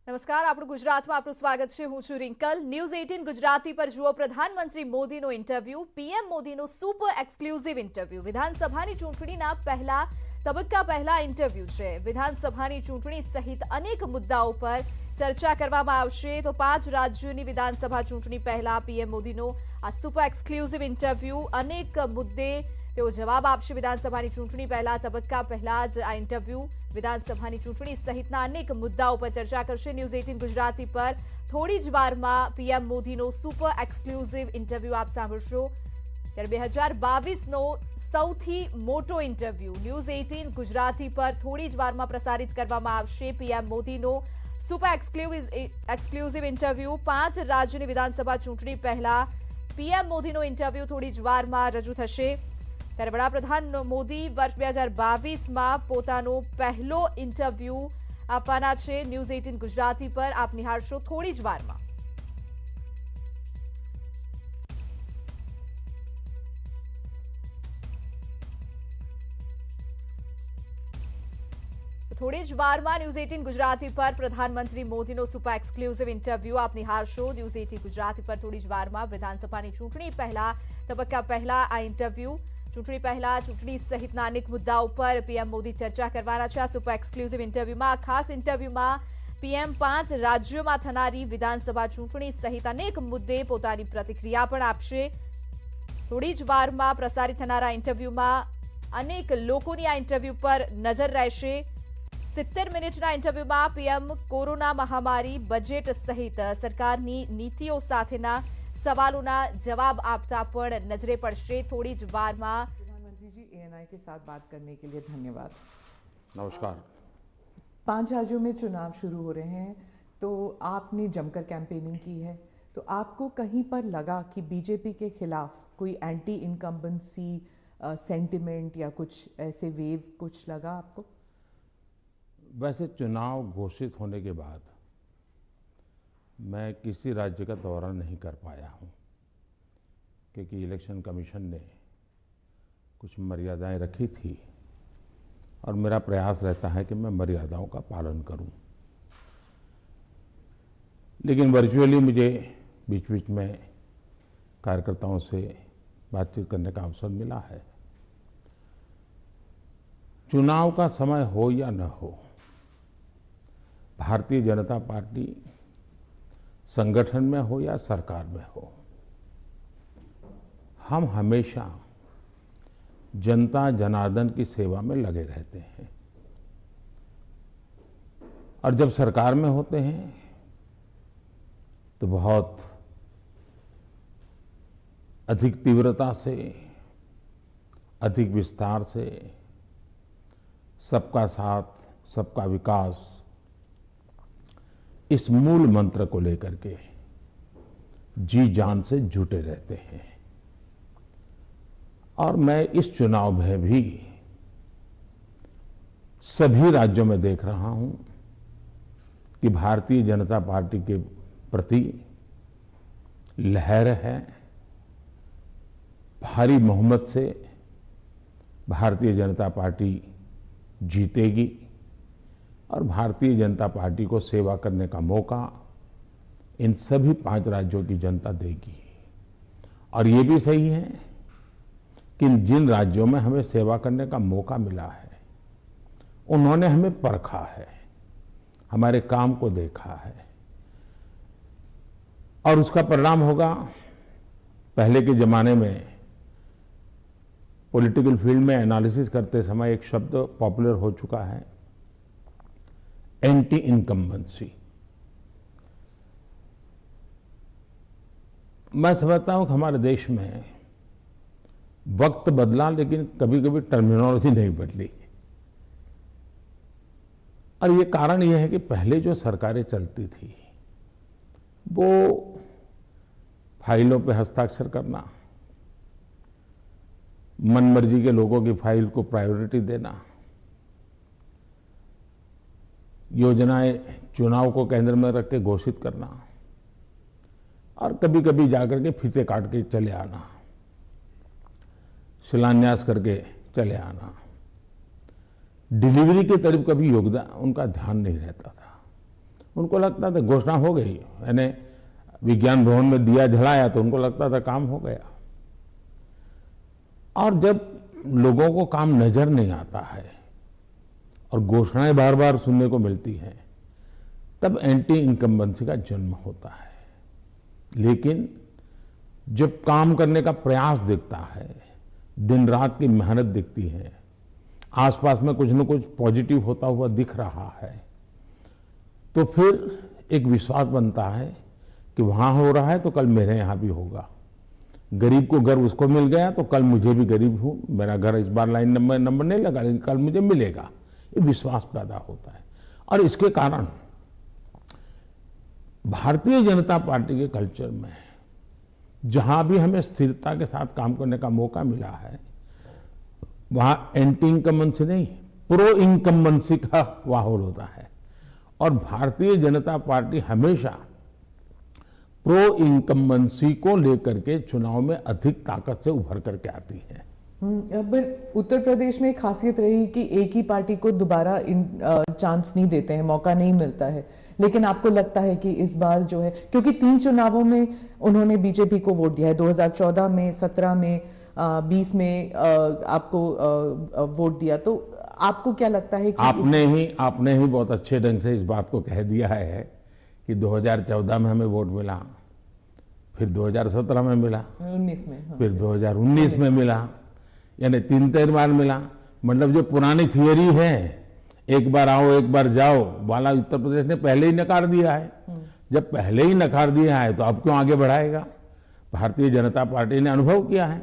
નમસ્કાર, આપણું ગુજરાતમાં આપનું સ્વાગત છે. હું છું રિંકલ. ન્યૂઝ 18 ગુજરાતી પર જુઓ પ્રધાનમંત્રી મોદીનો ઇન્ટરવ્યુ. પીએમ મોદીનો સુપર એક્સક્લુઝિવ ઇન્ટરવ્યુ. વિધાનસભાની ચૂંટણીના પહેલા તબક્કા પહેલા ઇન્ટરવ્યુ છે. વિધાનસભાની ચૂંટણી સહિત અનેક મુદ્દાઓ પર ચર્ચા કરવામાં આવશે. તો 5 રાજ્યોની વિધાનસભા ચૂંટણી પહેલા પીએમ મોદીનો આ સુપર એક્સક્લુઝિવ ઇન્ટરવ્યુ. અનેક મુદ્દે તેઓ જવાબ આપશે. વિધાનસભાની ચૂંટણી પહેલા તબક્કા પહેલા જ આ ઇન્ટરવ્યુ વિધાનસભાની ચૂંટણી સહિતના અનેક મુદ્દાઓ પર ચર્ચા કરશે. ન્યૂઝ 18 ગુજરાતી પર થોડી જ વારમાં પીએમ મોદીનો સુપર એક્સક્લુઝિવ ઇન્ટરવ્યુ આપ સાંભળશો. ત્યારે 2022નો સૌથી મોટો ઇન્ટરવ્યુ ન્યૂઝ 18 ગુજરાતી પર થોડી જ વારમાં પ્રસારિત કરવામાં આવશે. પીએમ મોદીનો સુપર એક્સક્લુઝિવ ઇન્ટરવ્યુ. 5 રાજ્યોની વિધાનસભા ચૂંટણી પહેલા પીએમ મોદીનો ઇન્ટરવ્યુ થોડી જ વારમાં રજૂ થશે. ત્યારે વડાપ્રધાન મોદી વર્ષ 2022માં પોતાનો પહેલો ઇન્ટરવ્યુ આપવાના છે. ન્યૂઝ 18 ગુજરાતી પર આપ નિહાળશો થોડી જ વારમાં. થોડી જ વારમાં ન્યૂઝ 18 ગુજરાતી પર પ્રધાનમંત્રી મોદીનો સુપર એક્સક્લુઝિવ ઇન્ટરવ્યુ આપ નિહાળશો. ન્યૂઝ 18 ગુજરાતી પર થોડી જ વારમાં વિધાનસભાની ચૂંટણી પહેલા તબક્કા પહેલા આ ઇન્ટરવ્યુ. ચૂંટણી પહેલા ચૂંટણી સહિતના અનેક મુદ્દાઓ પર પીએમ મોદી ચર્ચા કરવાના છે. આ સુપર એક્સક્લુઝિવ ઇન્ટરવ્યુમાં ખાસ ઇન્ટરવ્યુમાં પીએમ 5 રાજ્યોમાં થનારી વિધાનસભા ચૂંટણી સહિત અનેક મુદ્દે પોતાની પ્રતિક્રિયા પણ આપશે. થોડી જ વારમાં પ્રસારિત થનારા ઇન્ટરવ્યુમાં અનેક લોકોની આ ઇન્ટરવ્યુ પર નજર રહેશે. 70 મિનિટના ઇન્ટરવ્યુમાં પીએમ કોરોના મહામારી, બજેટ સહિત સરકારની નીતિઓ સાથેના सवालों जवाब आपता पर नजरे पड़શે. थोड़ी જ વારમાં प्रधानमंत्री जी, एएनआई के साथ बात करने के लिए धन्यवाद. नमस्कार. 5 राज्यों में चुनाव शुरू हो रहे हैं, तो आपने जमकर कैंपेनिंग की है, तो आपको कहीं पर लगा कि बीजेपी के खिलाफ कोई एंटी इनकम्बेंसी सेंटिमेंट या कुछ ऐसे वेव कुछ लगा आपको? वैसे चुनाव घोषित होने के बाद मैं किसी राज्य का दौरा नहीं कर पाया हूं, क्योंकि इलेक्शन कमीशन ने कुछ मर्यादाएं रखी थी और मेरा प्रयास रहता है कि मैं मर्यादाओं का पालन करूं. लेकिन वर्चुअली मुझे बीच बीच में कार्यकर्ताओं से बातचीत करने का अवसर मिला है. चुनाव का समय हो या न हो, भारतीय जनता पार्टी संगठन में हो या सरकार में हो, हम हमेशा जनता जनार्दन की सेवा में लगे रहते हैं. और जब सरकार में होते हैं तो बहुत अधिक तीव्रता से, अधिक विस्तार से सबका साथ, सबका विकास, इस मूल मंत्र को लेकर के जी जान से जुटे रहते हैं. और मैं इस चुनाव में भी सभी राज्यों में देख रहा हूं कि भारतीय जनता पार्टी के प्रति लहर है. भारी बहुमत से भारतीय जनता पार्टी जीतेगी और भारतीय जनता पार्टी को सेवा करने का मौका इन सभी 5 राज्यों की जनता देगी. और ये भी सही है कि जिन राज्यों में हमें सेवा करने का मौका मिला है, उन्होंने हमें परखा है, हमारे काम को देखा है. और उसका परिणाम होगा, पहले के जमाने में पॉलिटिकल फील्ड में एनालिसिस करते समय एक शब्द पॉपुलर हो चुका है, एंटी इनकम्बेंसी. मैं समझता हूं कि हमारे देश में वक्त बदला, लेकिन कभी कभी टर्मिनोलॉजी नहीं बदली. और ये कारण ये है कि पहले जो सरकारें चलती थी वो फाइलों पे हस्ताक्षर करना, मनमर्जी के लोगों की फाइल को प्रायोरिटी देना, योजनाएं चुनाव को केंद्र में रख के घोषित करना और कभी कभी जाकर के फीते काट के चले आना, शिलान्यास करके चले आना. डिलीवरी के तरफ कभी योगदान उनका ध्यान नहीं रहता था. उनको लगता था घोषणा हो गई, यानी विज्ञान भवन में दिया जलाया तो उनको लगता था काम हो गया। और जब लोगों को काम नजर नहीं आता है और घोषणाएं बार बार सुनने को मिलती हैं, तब एंटी इनकम्बेंसी का जन्म होता है। लेकिन जब काम करने का प्रयास दिखता है, दिन रात की मेहनत दिखती है, आसपास में कुछ न कुछ पॉजिटिव होता हुआ दिख रहा है, तो फिर एक विश्वास बनता है कि वहां हो रहा है तो कल मेरे यहां भी होगा। गरीब को घर उसको मिल गया तो कल मुझे भी, गरीब हूं, मेरा घर इस बार लाइन नंबर नहीं लगा लेकिन कल मुझे मिलेगा, ये विश्वास पैदा होता है। और इसके कारण भारतीय जनता पार्टी के कल्चर में जहां भी हमें स्थिरता के साथ काम करने का मौका मिला है, वहां एंटी इनकम्बेंसी नहीं, प्रो इनकम्बेंसी का माहौल होता है। और भारतीय जनता पार्टी हमेशा प्रो इनकम्बेंसी को लेकर के चुनाव में अधिक ताकत से उभर करके आती है। पर उत्तर प्रदेश में एक खासियत रही कि एक ही पार्टी को दोबारा चांस नहीं देते हैं, मौका नहीं मिलता है। लेकिन आपको लगता है कि इस बार जो है, क्योंकि 3 चुनावों में उन्होंने बीजेपी को वोट दिया है, 2014 में, 17 में, 20 में आपको वोट दिया, तो आपको क्या लगता है कि आपने ही बहुत अच्छे ढंग से इस बात को कह दिया है कि 2014 में हमें वोट मिला, फिर 2017 में मिला, 19 में, हाँ, फिर 2019 में मिला, यानी 3 बार मिला। मतलब जो पुरानी थियरी है, एक बार आओ एक बार जाओ वाला, उत्तर प्रदेश ने पहले ही नकार दिया है। जब पहले ही नकार दिया है तो अब क्यों आगे बढ़ाएगा? भारतीय जनता पार्टी ने अनुभव किया है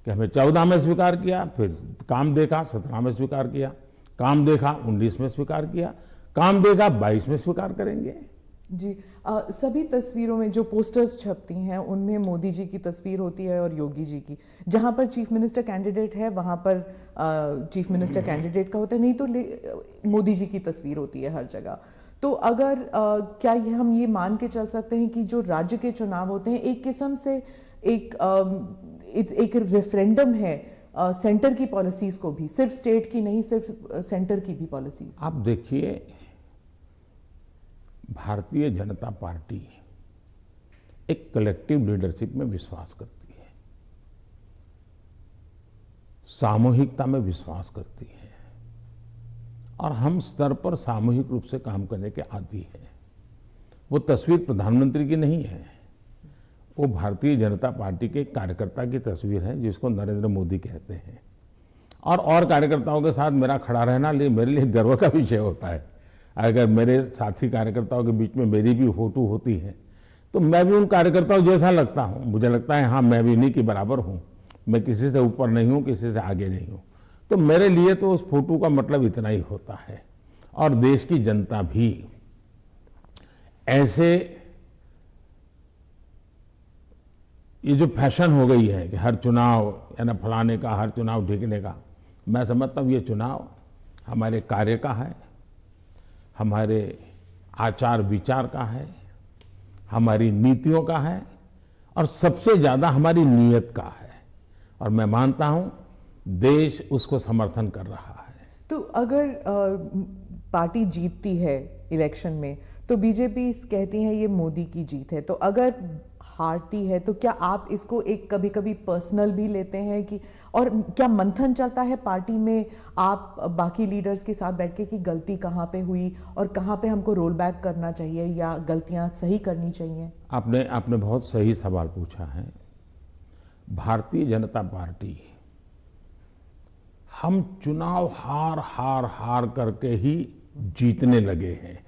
कि हमें 14 में स्वीकार किया, फिर काम देखा 17 में स्वीकार किया, काम देखा 19 में स्वीकार किया, काम देखा 22 में स्वीकार करेंगे। जी, सभी तस्वीरों में जो पोस्टर्स छपती हैं उनमें मोदी जी की तस्वीर होती है और योगी जी की। जहां पर चीफ मिनिस्टर कैंडिडेट है वहां पर चीफ मिनिस्टर कैंडिडेट का होता है, नहीं तो मोदी जी की तस्वीर होती है हर जगह। तो अगर क्या हम ये मान के चल सकते हैं कि जो राज्य के चुनाव होते हैं एक किस्म से एक रेफरेंडम है सेंटर की पॉलिसीज को भी, सिर्फ स्टेट की नहीं, सिर्फ सेंटर की भी पॉलिसीज? आप देखिए, भारतीय जनता पार्टी एक कलेक्टिव लीडरशिप में विश्वास करती है, सामूहिकता में विश्वास करती है, और हम स्तर पर सामूहिक रूप से काम करने के आदी हैं। वो तस्वीर प्रधानमंत्री की नहीं है, वो भारतीय जनता पार्टी के कार्यकर्ता की तस्वीर है जिसको नरेंद्र मोदी कहते हैं। और कार्यकर्ताओं के साथ मेरा खड़ा रहना मेरे लिए गर्व का विषय होता है। अगर मेरे साथी कार्यकर्ताओं के बीच में मेरी भी फोटो होती है तो मैं भी उन कार्यकर्ताओं जैसा लगता हूं। मुझे लगता है हाँ, मैं भी इन्हीं के बराबर हूं, मैं किसी से ऊपर नहीं हूं, किसी से आगे नहीं हूं। तो मेरे लिए तो उस फोटो का मतलब इतना ही होता है। और देश की जनता भी ऐसे, ये जो फैशन हो गई है कि हर चुनाव या ना फलाने का, हर चुनाव ढीकने का, मैं समझता हूं ये चुनाव हमारे कार्य का है, हमारे आचार विचार का है, हमारी नीतियों का है, और सबसे ज्यादा हमारी नीयत का है। और मैं मानता हूं देश उसको समर्थन कर रहा है। तो अगर पार्टी जीतती है इलेक्शन में तो बीजेपी कहती है ये मोदी की जीत है, तो अगर हारती है तो क्या आप इसको एक कभी कभी पर्सनल भी लेते हैं कि, और क्या मंथन चलता है पार्टी में आप बाकी लीडर्स के साथ बैठ के कि गलती कहाँ पे हुई और कहाँ पे हमको रोल बैक करना चाहिए या गलतियां सही करनी चाहिए? आपने बहुत सही सवाल पूछा है। भारतीय जनता पार्टी, हम चुनाव हार करके ही जीतने लगे हैं।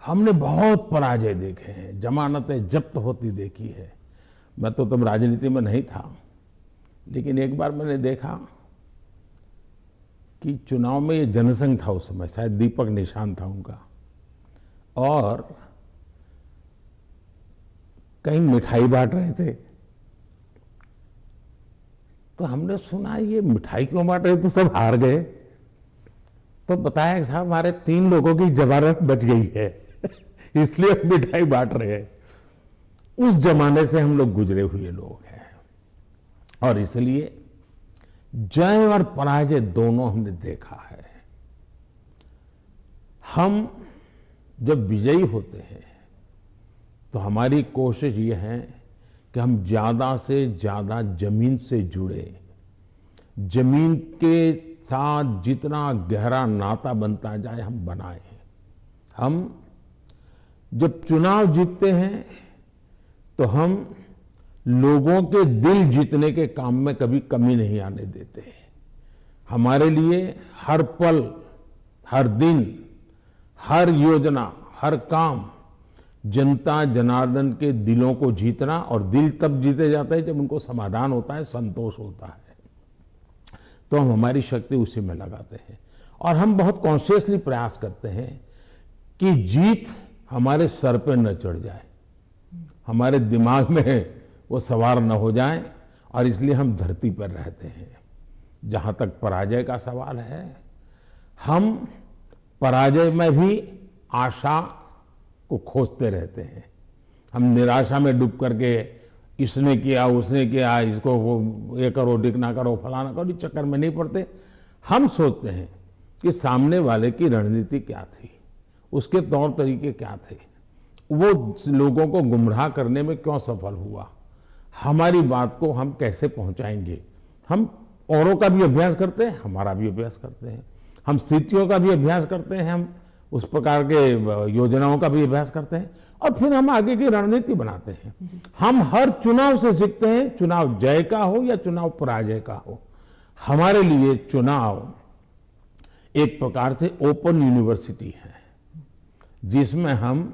हमने बहुत पराजय देखे हैं, जमानतें जब्त होती देखी है। मैं तो तब राजनीति में नहीं था, लेकिन एक बार मैंने देखा कि चुनाव में ये जनसंघ था, उस समय शायद दीपक निशान था उनका, और कहीं मिठाई बांट रहे थे। तो हमने सुना ये मिठाई क्यों बांट रहे, तो सब हार गए। तो बताया साहब हमारे 3 लोगों की जमानत बच गई है इसलिए मिठाई बांट रहे हैं। उस जमाने से हम लोग गुजरे हुए लोग हैं, और इसलिए जय और पराजय दोनों हमने देखा है। हम जब विजयी होते हैं तो हमारी कोशिश ये है कि हम ज्यादा से ज्यादा जमीन से जुड़े, जमीन के साथ जितना गहरा नाता बनता जाए हम बनाए। हम जब चुनाव जीतते हैं तो हम लोगों के दिल जीतने के काम में कभी कमी नहीं आने देते। हमारे लिए हर पल, हर दिन, हर योजना, हर काम जनता जनार्दन के दिलों को जीतना, और दिल तब जीते जाते हैं जब उनको समाधान होता है, संतोष होता है। तो हम हमारी शक्ति उसी में लगाते हैं और हम बहुत कॉन्शियसली प्रयास करते हैं कि जीत हमारे सर पे न चढ़ जाए, हमारे दिमाग में वो सवार न हो जाए, और इसलिए हम धरती पर रहते हैं। जहां तक पराजय का सवाल है, हम पराजय में भी आशा को खोजते रहते हैं। हम निराशा में डूब करके इसने किया, उसने किया, इसको वो ये करो, डिकना करो, फलाना करो, इस चक्कर में नहीं पड़ते। हम सोचते हैं कि सामने वाले की रणनीति क्या थी, उसके तौर तरीके क्या थे, वो लोगों को गुमराह करने में क्यों सफल हुआ, हमारी बात को हम कैसे पहुंचाएंगे। हम औरों का भी अभ्यास करते हैं, हमारा भी अभ्यास करते हैं, हम स्थितियों का भी अभ्यास करते हैं, हम उस प्रकार के योजनाओं का भी अभ्यास करते हैं, और फिर हम आगे की रणनीति बनाते हैं। हम हर चुनाव से सीखते हैं, चुनाव जय का हो या चुनाव पराजय का हो। हमारे लिए चुनाव एक प्रकार से ओपन यूनिवर्सिटी है, जिसमें हम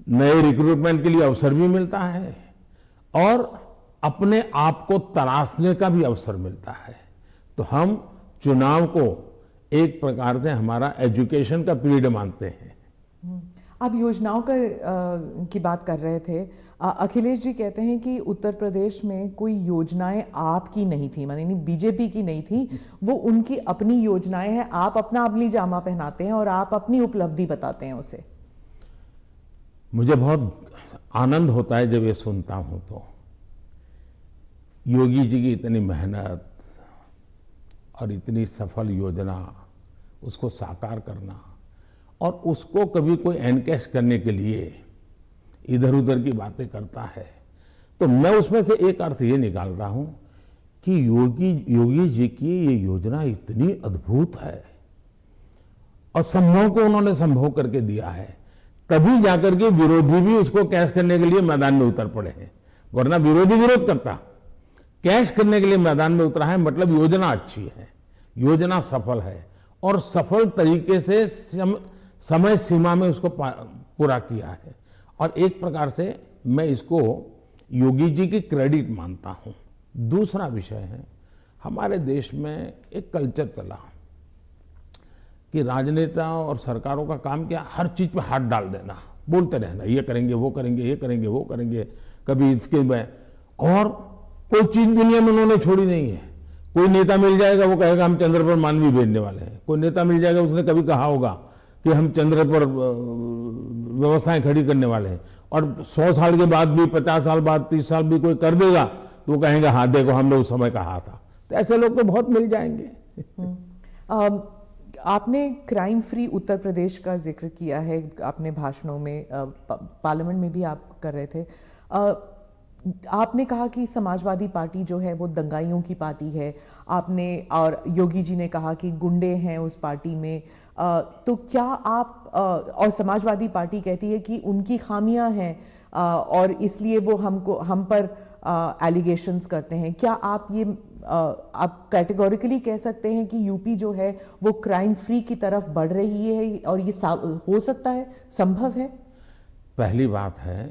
नए रिक्रूटमेंट के लिए अवसर भी मिलता है और अपने आप को तराशने का भी अवसर मिलता है। तो हम चुनाव को एक प्रकार से हमारा एजुकेशन का पीरियड मानते हैं। आप योजनाओं की बात कर रहे थे। अखिलेश जी कहते हैं कि उत्तर प्रदेश में कोई योजनाएं आपकी नहीं थी, माने बीजेपी की नहीं थी, वो उनकी अपनी योजनाएं हैं। आप अपना अपनी जामा पहनाते हैं और आप अपनी उपलब्धि बताते हैं उसे। मुझे बहुत आनंद होता है जब ये सुनता हूं तो। योगी जी की इतनी मेहनत और इतनी सफल योजना, उसको साकार करना, और उसको कभी कोई एनकैश करने के लिए इधर उधर की बातें करता है, तो मैं उसमें से एक अर्थ ये निकालता हूं कि योगी जी की ये योजना इतनी अद्भुत है, असंभव को उन्होंने संभव करके दिया है, तभी जाकर के विरोधी भी उसको कैश करने के लिए मैदान में उतर पड़े हैं। वरना विरोधी विरोध करता, कैश करने के लिए मैदान में उतरा है, मतलब योजना अच्छी है, योजना सफल है, और सफल तरीके से समय सीमा में उसको पूरा किया है। और एक प्रकार से मैं इसको योगी जी की क्रेडिट मानता हूं। दूसरा विषय है, हमारे देश में एक कल्चर चला कि राजनेता और सरकारों का काम क्या, हर चीज पे हाथ डाल देना, बोलते रहना, ये करेंगे, वो करेंगे, ये करेंगे, वो करेंगे, कभी इसके में, और कोई चीज दुनिया में उन्होंने छोड़ी नहीं है। कोई नेता मिल जाएगा, वो कहेगा हम चंद्र पर मानवी भेजने वाले हैं। कोई नेता मिल जाएगा, उसने कभी कहा होगा कि हम चंद्र पर व्यवस्थाएं खड़ी करने वाले हैं, और 100 साल के बाद भी, 50 साल बाद, 30 साल भी कोई कर देगा तो वो कहेंगे हाँ देखो हमने उस समय कहा था। तो ऐसे लोग तो बहुत मिल जाएंगे। आपने क्राइम फ्री उत्तर प्रदेश का जिक्र किया है अपने भाषणों में, पार्लियामेंट में भी आप कर रहे थे। आपने कहा कि समाजवादी पार्टी जो है वो दंगाइयों की पार्टी है, आपने, और योगी जी ने कहा कि गुंडे हैं उस पार्टी में। तो क्या आप, और समाजवादी पार्टी कहती है कि उनकी खामियां हैं और इसलिए वो हम पर एलिगेशंस करते हैं। क्या आप ये आप कैटेगोरिकली कह सकते हैं कि यूपी जो है वो क्राइम फ्री की तरफ बढ़ रही है, और ये हो सकता है, संभव है? पहली बात है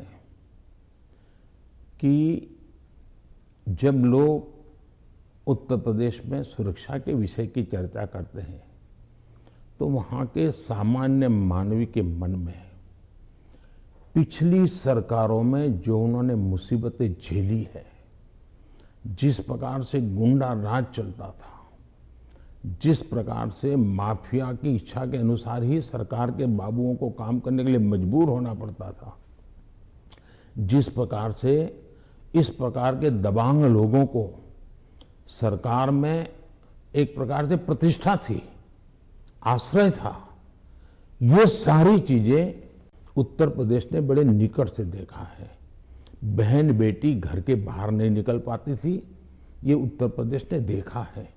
कि जब लोग उत्तर प्रदेश में सुरक्षा के विषय की चर्चा करते हैं तो वहां के सामान्य मानवी के मन में पिछली सरकारों में जो उन्होंने मुसीबतें झेली है, जिस प्रकार से गुंडा राज चलता था, जिस प्रकार से माफिया की इच्छा के अनुसार ही सरकार के बाबुओं को काम करने के लिए मजबूर होना पड़ता था, जिस प्रकार से इस प्रकार के दबांग लोगों को सरकार में एक प्रकार से प्रतिष्ठा थी, आश्रय था, ये सारी चीजें उत्तर प्रदेश ने बड़े निकट से देखा है। बहन बेटी घर के बाहर नहीं निकल पाती थी, ये उत्तर प्रदेश ने देखा है।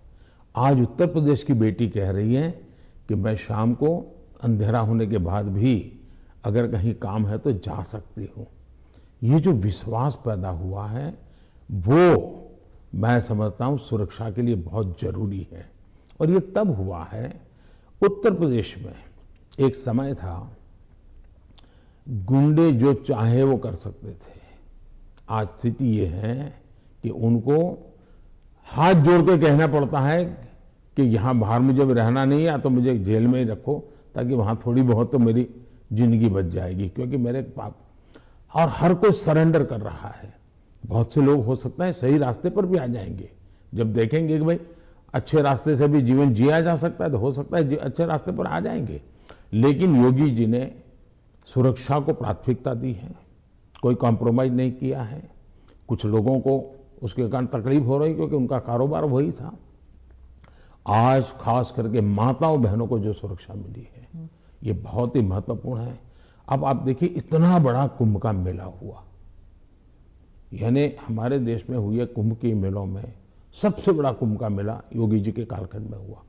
आज उत्तर प्रदेश की बेटी कह रही है कि मैं शाम को अंधेरा होने के बाद भी अगर कहीं काम है तो जा सकती हूँ। ये जो विश्वास पैदा हुआ है वो मैं समझता हूँ सुरक्षा के लिए बहुत जरूरी है। और ये तब हुआ है, उत्तर प्रदेश में एक समय था गुंडे जो चाहे वो कर सकते थे। आज स्थिति ये है कि उनको हाथ जोड़ के कहना पड़ता है कि यहाँ बाहर मुझे रहना नहीं है, तो मुझे जेल में ही रखो ताकि वहाँ थोड़ी बहुत तो मेरी जिंदगी बच जाएगी, क्योंकि मेरे पाप। और हर कोई सरेंडर कर रहा है। बहुत से लोग हो सकता है सही रास्ते पर भी आ जाएंगे, जब देखेंगे कि भाई अच्छे रास्ते से भी जीवन जिया जा सकता है तो हो सकता है अच्छे रास्ते पर आ जाएंगे। लेकिन योगी जी ने सुरक्षा को प्राथमिकता दी है, कोई कॉम्प्रोमाइज नहीं किया है। कुछ लोगों को उसके कारण तकलीफ हो रही क्योंकि उनका कारोबार वही था। आज खास करके माताओं बहनों को जो सुरक्षा मिली है ये बहुत ही महत्वपूर्ण है। अब आप देखिए इतना बड़ा कुंभ का मेला हुआ, यानी हमारे देश में हुए कुंभ के मेलों में सबसे बड़ा कुंभ का मेला योगी जी के कालखंड में हुआ।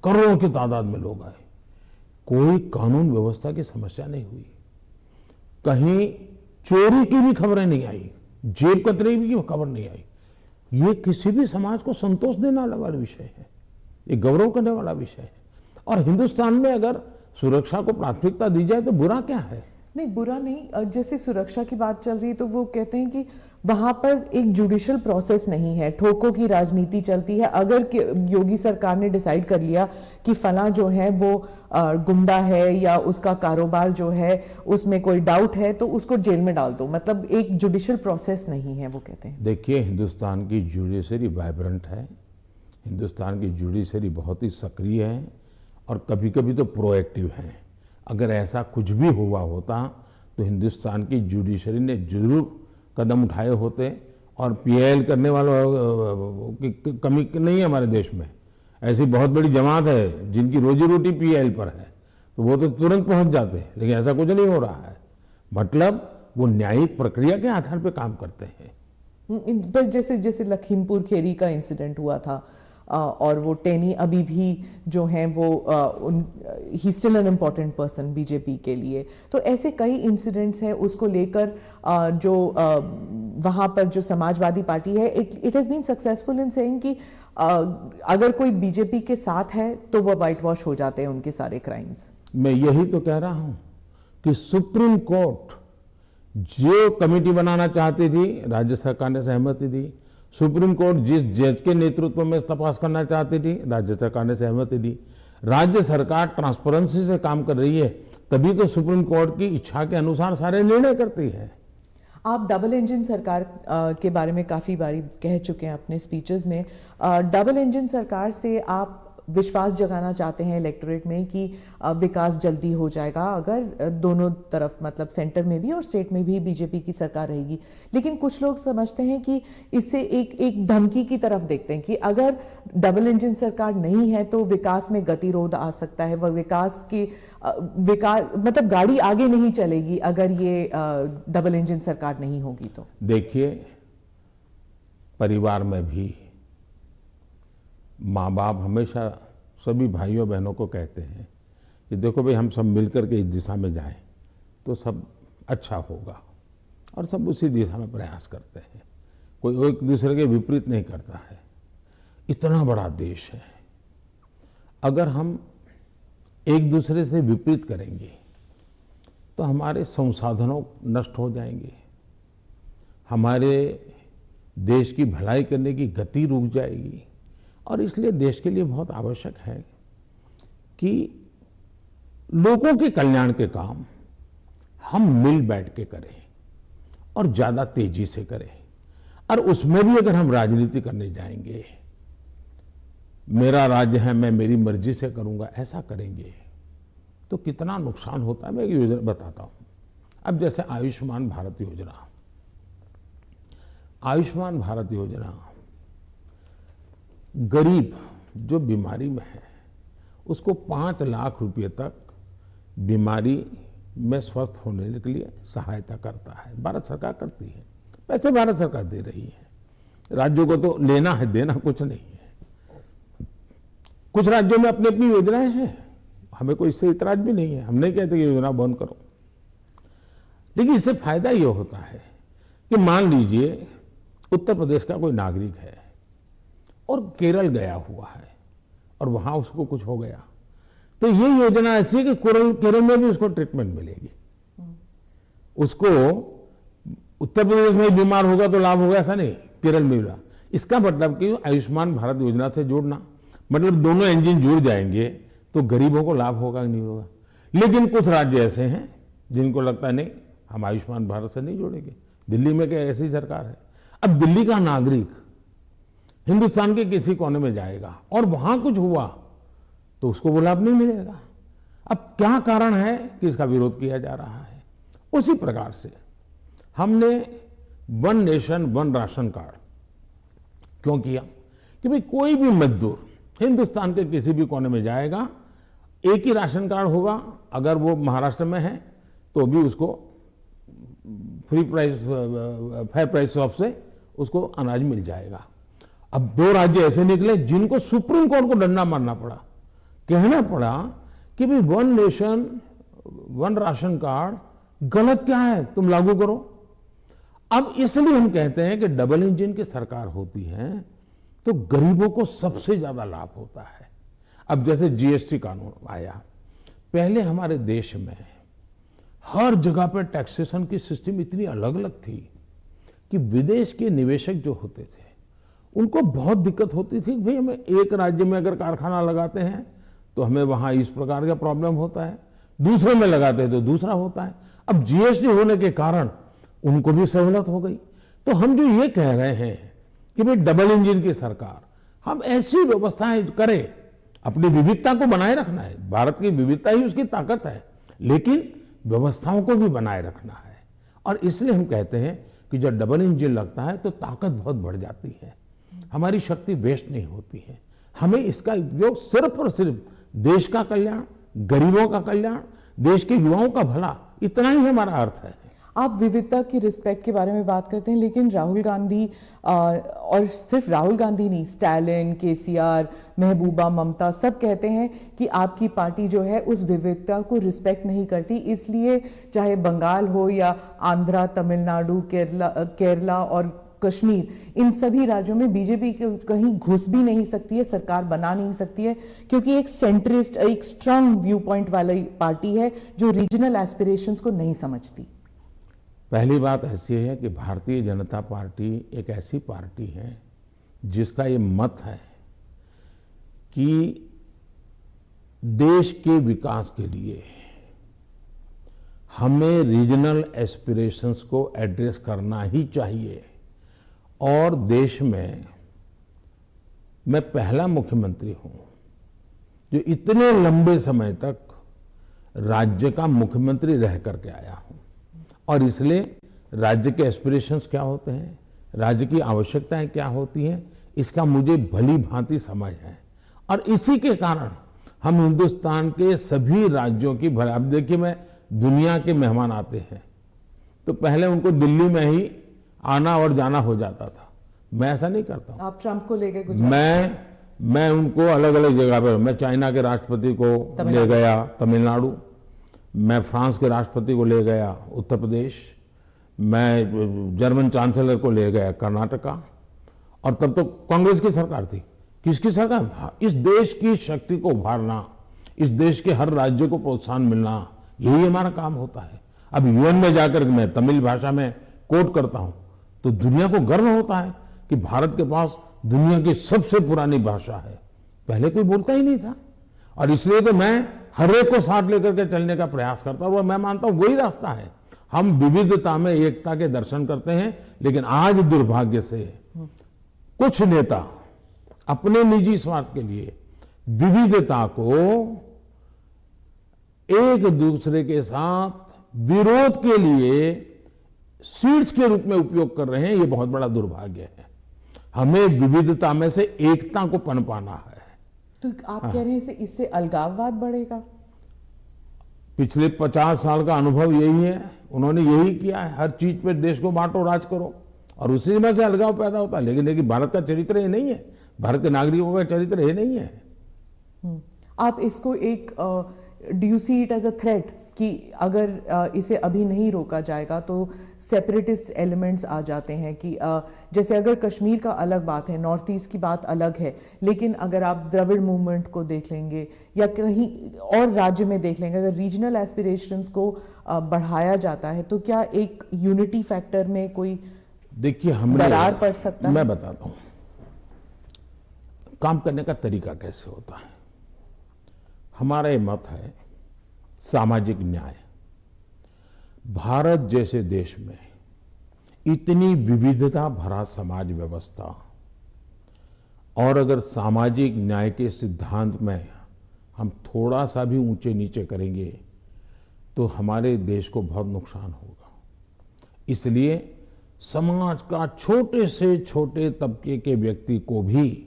करोड़ों की तादाद में लोग आए, कोई कानून व्यवस्था की समस्या नहीं हुई, कहीं चोरी की भी खबरें नहीं आई, जेब कतरे की खबर नहीं आई। ये किसी भी समाज को संतोष देने वाला विषय है, ये गौरव करने वाला विषय है। और हिंदुस्तान में अगर सुरक्षा को प्राथमिकता दी जाए तो बुरा क्या है? नहीं, बुरा नहीं। जैसे सुरक्षा की बात चल रही है तो वो कहते हैं कि वहां पर एक जुडिशियल प्रोसेस नहीं है, ठोकों की राजनीति चलती है। अगर योगी सरकार ने डिसाइड कर लिया कि फला जो है वो गुंडा है या उसका कारोबार जो है उसमें कोई डाउट है तो उसको जेल में डाल दो, मतलब एक जुडिशियल प्रोसेस नहीं है, वो कहते हैं। देखिए, हिंदुस्तान की जुडिशरी वाइब्रेंट है, हिंदुस्तान की जुडिशरी बहुत ही सक्रिय है और कभी कभी तो प्रोएक्टिव है। अगर ऐसा कुछ भी हुआ होता तो हिंदुस्तान की जुडिशरी ने जरूर कदम उठाए होते। और पीआईएल करने वालों की कमी नहीं है हमारे देश में, ऐसी बहुत बड़ी जमात है जिनकी रोजी रोटी पीआईएल पर है, तो वो तो तुरंत पहुंच जाते हैं। लेकिन ऐसा कुछ नहीं हो रहा है, मतलब वो न्यायिक प्रक्रिया के आधार पर काम करते हैं। जैसे जैसे लखीमपुर खेरी का इंसिडेंट हुआ था और वो टेनी अभी भी जो हैं वो he still an important person BJP के लिए। तो ऐसे कई इंसिडेंट्स हैं, उसको लेकर जो वहाँ पर जो समाजवादी पार्टी है it has been successful in saying कि अगर कोई बीजेपी के साथ है तो वो वाइट वॉश हो जाते हैं उनके सारे क्राइम्स। मैं यही तो कह रहा हूँ कि सुप्रीम कोर्ट जो कमेटी बनाना चाहती थी राज्य सरकार ने सहमति दी, सुप्रीम कोर्ट जिस जज के नेतृत्व में तपास करना चाहती थी राज्य सरकार ने सहमति दी। राज्य सरकार ट्रांसपेरेंसी से काम कर रही है, तभी तो सुप्रीम कोर्ट की इच्छा के अनुसार सारे निर्णय करती है। आप डबल इंजन सरकार के बारे में काफ़ी बारी कह चुके हैं अपने स्पीचेस में। डबल इंजन सरकार से आप विश्वास जगाना चाहते हैं इलेक्टोरेट में कि विकास जल्दी हो जाएगा अगर दोनों तरफ, मतलब सेंटर में भी और स्टेट में भी बीजेपी की सरकार रहेगी। लेकिन कुछ लोग समझते हैं कि इससे एक धमकी की तरफ देखते हैं कि अगर डबल इंजन सरकार नहीं है तो विकास में गतिरोध आ सकता है, वह विकास मतलब गाड़ी आगे नहीं चलेगी अगर ये डबल इंजन सरकार नहीं होगी तो। देखिए, परिवार में भी माँ बाप हमेशा सभी भाइयों बहनों को कहते हैं कि देखो भाई, हम सब मिलकर के इस दिशा में जाएं तो सब अच्छा होगा, और सब उसी दिशा में प्रयास करते हैं, कोई एक दूसरे के विपरीत नहीं करता है। इतना बड़ा देश है, अगर हम एक दूसरे से विपरीत करेंगे तो हमारे संसाधनों नष्ट हो जाएंगे, हमारे देश की भलाई करने की गति रुक जाएगी। और इसलिए देश के लिए बहुत आवश्यक है कि लोगों के कल्याण के काम हम मिल बैठ के करें और ज्यादा तेजी से करें। और उसमें भी अगर हम राजनीति करने जाएंगे, मेरा राज्य है मैं मेरी मर्जी से करूंगा, ऐसा करेंगे तो कितना नुकसान होता है। मैं एक योजना बताता हूं। अब जैसे आयुष्मान भारत योजना, आयुष्मान भारत योजना गरीब जो बीमारी में है उसको 5 लाख रुपए तक बीमारी में स्वस्थ होने के लिए सहायता करता है। भारत सरकार करती है, पैसे भारत सरकार दे रही है, राज्यों को तो लेना है, देना कुछ नहीं है। कुछ राज्यों में अपनी अपनी योजनाएं हैं, हमें कोई इससे इतराज भी नहीं है, हम नहीं कहते कि योजना बंद करो। लेकिन इससे फायदा ये होता है कि मान लीजिए उत्तर प्रदेश का कोई नागरिक है और केरल गया हुआ है और वहां उसको कुछ हो गया, तो ये योजना ऐसी है कि केरल में भी उसको ट्रीटमेंट मिलेगी। उसको उत्तर प्रदेश में बीमार होगा तो लाभ होगा ऐसा नहीं, केरल में भी। इसका मतलब कि आयुष्मान भारत योजना से जोड़ना मतलब दोनों इंजन जुड़ जाएंगे तो गरीबों को लाभ होगा नहीं होगा। लेकिन कुछ राज्य ऐसे हैं जिनको लगता है नहीं, हम आयुष्मान भारत से नहीं जोड़ेंगे। दिल्ली में क्या ऐसी सरकार है? अब दिल्ली का नागरिक हिंदुस्तान के किसी कोने में जाएगा और वहां कुछ हुआ तो उसको वो लाभ नहीं मिलेगा। अब क्या कारण है कि इसका विरोध किया जा रहा है? उसी प्रकार से हमने one nation one ration card क्यों किया कि भाई कोई भी मजदूर हिंदुस्तान के किसी भी कोने में जाएगा, एक ही राशन कार्ड होगा। अगर वो महाराष्ट्र में है तो भी उसको फेयर प्राइस शॉप से उसको अनाज मिल जाएगा। अब दो राज्य ऐसे निकले जिनको सुप्रीम कोर्ट को डंडा मारना पड़ा, कहना पड़ा कि भाई one nation one ration card गलत क्या है, तुम लागू करो। अब इसलिए हम कहते हैं कि डबल इंजन की सरकार होती है तो गरीबों को सबसे ज्यादा लाभ होता है। अब जैसे जीएसटी कानून आया, पहले हमारे देश में हर जगह पर टैक्सेशन की सिस्टम इतनी अलग अलग थी कि विदेश के निवेशक जो होते थे उनको बहुत दिक्कत होती थी। भाई हमें एक राज्य में अगर कारखाना लगाते हैं तो हमें वहां इस प्रकार का प्रॉब्लम होता है, दूसरे में लगाते हैं तो दूसरा होता है। अब जीएसटी होने के कारण उनको भी सहूलत हो गई। तो हम जो ये कह रहे हैं कि भाई डबल इंजन की सरकार, हम ऐसी व्यवस्थाएं करें, अपनी विविधता को बनाए रखना है, भारत की विविधता ही उसकी ताकत है, लेकिन व्यवस्थाओं को भी बनाए रखना है। और इसलिए हम कहते हैं कि जब डबल इंजन लगता है तो ताकत बहुत बढ़ जाती है, हमारी शक्ति वेस्ट नहीं होती है। हमें इसका उपयोग सिर्फ और सिर्फ देश का कल्याण, गरीबों का कल्याण, देश के युवाओं का भला, इतना ही हमारा अर्थ है। आप विविधता की रिस्पेक्ट के बारे में बात करते हैं, लेकिन राहुल गांधी और सिर्फ राहुल गांधी नहीं, स्टालिन, केसीआर, महबूबा, ममता सब कहते हैं कि आपकी पार्टी जो है उस विविधता को रिस्पेक्ट नहीं करती, इसलिए चाहे बंगाल हो या आंध्रा, तमिलनाडु, केरला और कश्मीर, इन सभी राज्यों में बीजेपी कहीं घुस भी नहीं सकती है, सरकार बना नहीं सकती है, क्योंकि एक सेंट्रिस्ट, एक स्ट्रांग व्यू पॉइंट वाली पार्टी है जो रीजनल एस्पिरेशंस को नहीं समझती। पहली बात ऐसी है कि भारतीय जनता पार्टी एक ऐसी पार्टी है जिसका ये मत है कि देश के विकास के लिए हमें रीजनल एस्पिरेशंस को एड्रेस करना ही चाहिए। और देश में मैं पहला मुख्यमंत्री हूं जो इतने लंबे समय तक राज्य का मुख्यमंत्री रह करके आया हूं, और इसलिए राज्य के एस्पिरेशंस क्या होते हैं, राज्य की आवश्यकताएं क्या होती हैं, इसका मुझे भली भांति समझ है। और इसी के कारण हम हिंदुस्तान के सभी राज्यों की अब देखिए, मैं दुनिया के मेहमान आते हैं तो पहले उनको दिल्ली में ही आना और जाना हो जाता था, मैं ऐसा नहीं करता हूं। आप ट्रंप को ले गए? मैं उनको अलग अलग जगह पर, मैं चाइना के राष्ट्रपति को ले गया तमिलनाडु, मैं फ्रांस के राष्ट्रपति को ले गया उत्तर प्रदेश, मैं जर्मन चांसलर को ले गया कर्नाटका, और तब तो कांग्रेस की सरकार थी। किसकी सरकार? इस देश की शक्ति को उभारना, इस देश के हर राज्य को प्रोत्साहन मिलना, यही हमारा काम होता है। अब यूएन में जाकर मैं तमिल भाषा में कोट करता हूं तो दुनिया को गर्व होता है कि भारत के पास दुनिया की सबसे पुरानी भाषा है, पहले कोई बोलता ही नहीं था। और इसलिए तो मैं हर एक को साथ लेकर के चलने का प्रयास करता हूं, और मैं मानता हूं वही रास्ता है। हम विविधता में एकता के दर्शन करते हैं, लेकिन आज दुर्भाग्य से कुछ नेता अपने निजी स्वार्थ के लिए विविधता को एक दूसरे के साथ विरोध के लिए सीड्स के रूप में उपयोग कर रहे हैं। ये बहुत बड़ा दुर्भाग्य है। हमें विविधता में से एकता को पनपाना है। तो आप कह रहे हैं इससे अलगाववाद बढ़ेगा? पिछले 50 साल का अनुभव यही है, उन्होंने यही किया है, हर चीज पे देश को बांटो, राज करो, और उसी में से अलगाव पैदा होता है। लेकिन भारत का चरित्र ये नहीं है, भारत के नागरिकों का चरित्र ये नहीं है। आप इसको एक do you see it as a threat कि अगर इसे अभी नहीं रोका जाएगा तो सेपरेटिस्ट एलिमेंट्स आ जाते हैं कि जैसे अगर कश्मीर का अलग बात है, नॉर्थ ईस्ट की बात अलग है, लेकिन अगर आप द्रविड़ मूवमेंट को देख लेंगे या कहीं और राज्य में देख लेंगे, अगर रीजनल एस्पिरेशंस को बढ़ाया जाता है तो क्या एक यूनिटी फैक्टर में कोई देखिए हमने दरार पड़ सकता है? मैं बताता हूं काम करने का तरीका कैसे होता है। हमारा ये मत है सामाजिक न्याय। भारत जैसे देश में इतनी विविधता भरा समाज व्यवस्था, और अगर सामाजिक न्याय के सिद्धांत में हम थोड़ा सा भी ऊंचे नीचे करेंगे तो हमारे देश को बहुत नुकसान होगा। इसलिए समाज का छोटे से छोटे तबके के व्यक्ति को भी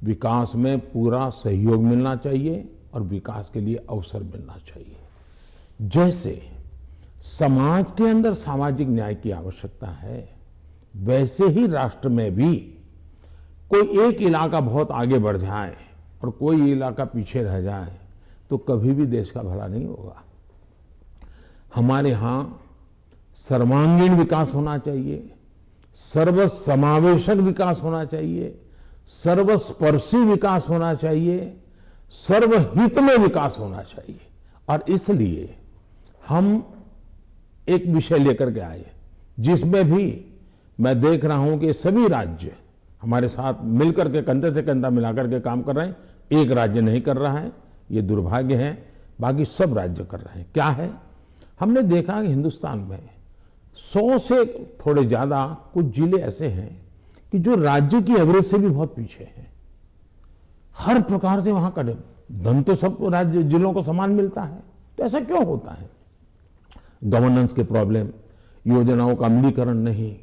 विकास में पूरा सहयोग मिलना चाहिए और विकास के लिए अवसर मिलना चाहिए। जैसे समाज के अंदर सामाजिक न्याय की आवश्यकता है, वैसे ही राष्ट्र में भी कोई एक इलाका बहुत आगे बढ़ जाए और कोई इलाका पीछे रह जाए तो कभी भी देश का भला नहीं होगा। हमारे यहां सर्वांगीण विकास होना चाहिए, सर्वसमावेशक विकास होना चाहिए, सर्वस्पर्शी विकास होना चाहिए, सर्वहित में विकास होना चाहिए। और इसलिए हम एक विषय लेकर के आए जिसमें भी मैं देख रहा हूं कि सभी राज्य हमारे साथ मिलकर के कंधे से कंधा मिलाकर के काम कर रहे हैं। एक राज्य नहीं कर रहा है, ये दुर्भाग्य है, बाकी सब राज्य कर रहे हैं। क्या है, हमने देखा कि हिंदुस्तान में 100 से थोड़े ज्यादा कुछ जिले ऐसे हैं कि जो राज्य की एवरेज से भी बहुत पीछे हैं। हर प्रकार से वहां का धन तो सबको राज्य जिलों को समान मिलता है, तो ऐसा क्यों होता है? गवर्नेंस के प्रॉब्लम, योजनाओं का अमलीकरण नहीं।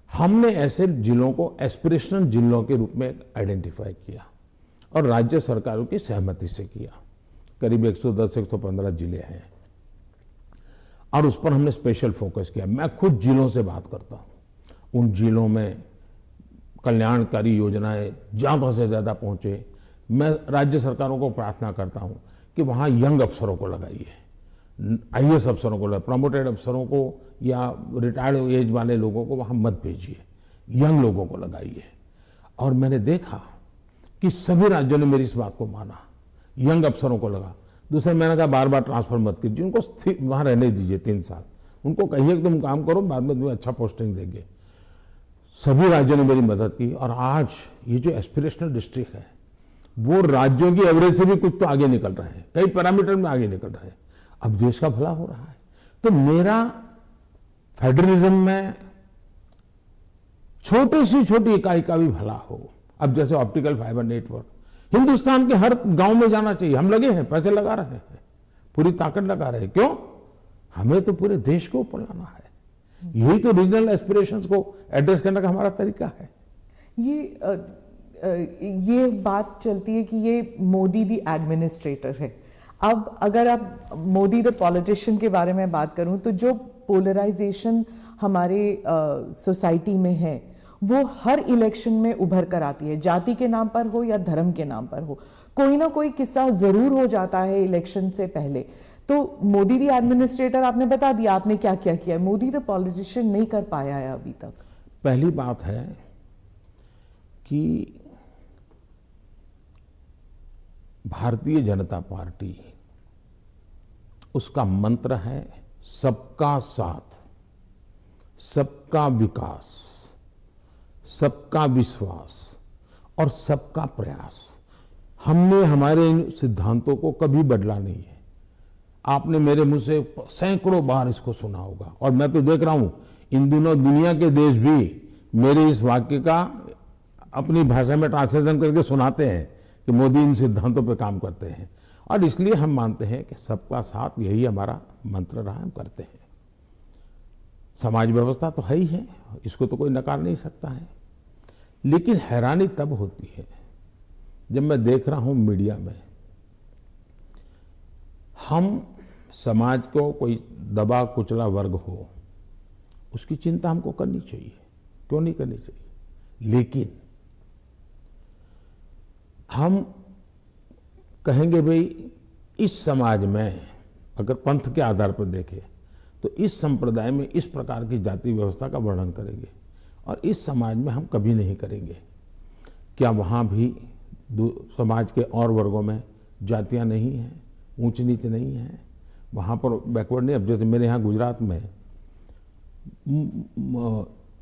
हमने ऐसे जिलों को एस्पिरेशनल जिलों के रूप में आइडेंटिफाई किया और राज्य सरकारों की सहमति से किया। करीब 110-115 जिले हैं और उस पर हमने स्पेशल फोकस किया। मैं खुद जिलों से बात करता हूं, उन जिलों में कल्याणकारी योजनाएं ज्यादा से ज्यादा पहुंचे। मैं राज्य सरकारों को प्रार्थना करता हूं कि वहां यंग अफसरों को लगाइए, आईएएस अफसरों को, प्रमोटेड अफसरों को या रिटायर्ड एज वाले लोगों को वहां मत भेजिए, यंग लोगों को लगाइए। और मैंने देखा कि सभी राज्यों ने मेरी इस बात को माना, यंग अफसरों को लगा। दूसरे मैंने कहा बार बार ट्रांसफर मत कीजिए, उनको वहां रहने दीजिए 3 साल, उनको कहिए कि तुम काम करो, बाद में तुम्हें अच्छा पोस्टिंग देंगे। सभी राज्यों ने मेरी मदद की और आज ये जो एस्पिरेशनल डिस्ट्रिक्ट है वो राज्यों की एवरेज से भी कुछ तो आगे निकल रहे हैं, कई पैरामीटर में आगे निकल रहे हैं। अब देश का भला हो रहा है। तो मेरा फेडरलिज्म में छोटी से छोटी इकाई का भी भला हो। अब जैसे ऑप्टिकल फाइबर नेटवर्क हिंदुस्तान के हर गांव में जाना चाहिए। हम लगे हैं, पैसे लगा रहे हैं, पूरी ताकत लगा रहे हैं। क्यों? हमें तो पूरे देश को ऊपर लाना है। यही तो रीजनल एस्पिरेशंस को एड्रेस करने का हमारा तरीका है। ये बात चलती है कि ये मोदी दी एडमिनिस्ट्रेटर है। अब अगर आप मोदी द पॉलिटिशियन के बारे में बात करूं तो जो पोलराइजेशन हमारे सोसाइटी में है वो हर इलेक्शन में उभर कर आती है, जाति के नाम पर हो या धर्म के नाम पर हो। कोई ना कोई किस्सा जरूर हो जाता है इलेक्शन से पहले। तो मोदी दी एडमिनिस्ट्रेटर आपने बता दिया आपने क्या क्या किया है, मोदी द पॉलिटिशियन नहीं कर पाया है अभी तक। पहली बात है कि भारतीय जनता पार्टी, उसका मंत्र है सबका साथ, सबका विकास, सबका विश्वास और सबका प्रयास। हमने हमारे इन सिद्धांतों को कभी बदला नहीं है। आपने मेरे मुंह से सैकड़ों बार इसको सुना होगा और मैं तो देख रहा हूं इन दिनों दुनिया के देश भी मेरे इस वाक्य का अपनी भाषा में ट्रांसलेशन करके सुनाते हैं कि मोदी इन सिद्धांतों पर काम करते हैं। और इसलिए हम मानते हैं कि सबका साथ यही हमारा मंत्र रहा, हम करते हैं। समाज व्यवस्था तो है ही है, इसको तो कोई नकार नहीं सकता है। लेकिन हैरानी तब होती है जब मैं देख रहा हूं मीडिया में हम समाज को कोई दबा कुचला वर्ग हो, उसकी चिंता हमको करनी चाहिए, क्यों नहीं करनी चाहिए। लेकिन हम कहेंगे भाई इस समाज में अगर पंथ के आधार पर देखें तो इस संप्रदाय में इस प्रकार की जाति व्यवस्था का वर्णन करेंगे और इस समाज में हम कभी नहीं करेंगे। क्या वहाँ भी समाज के और वर्गों में जातियाँ नहीं हैं, ऊंच नीच नहीं है, वहाँ पर बैकवर्ड नहीं। अब जैसे मेरे यहाँ गुजरात में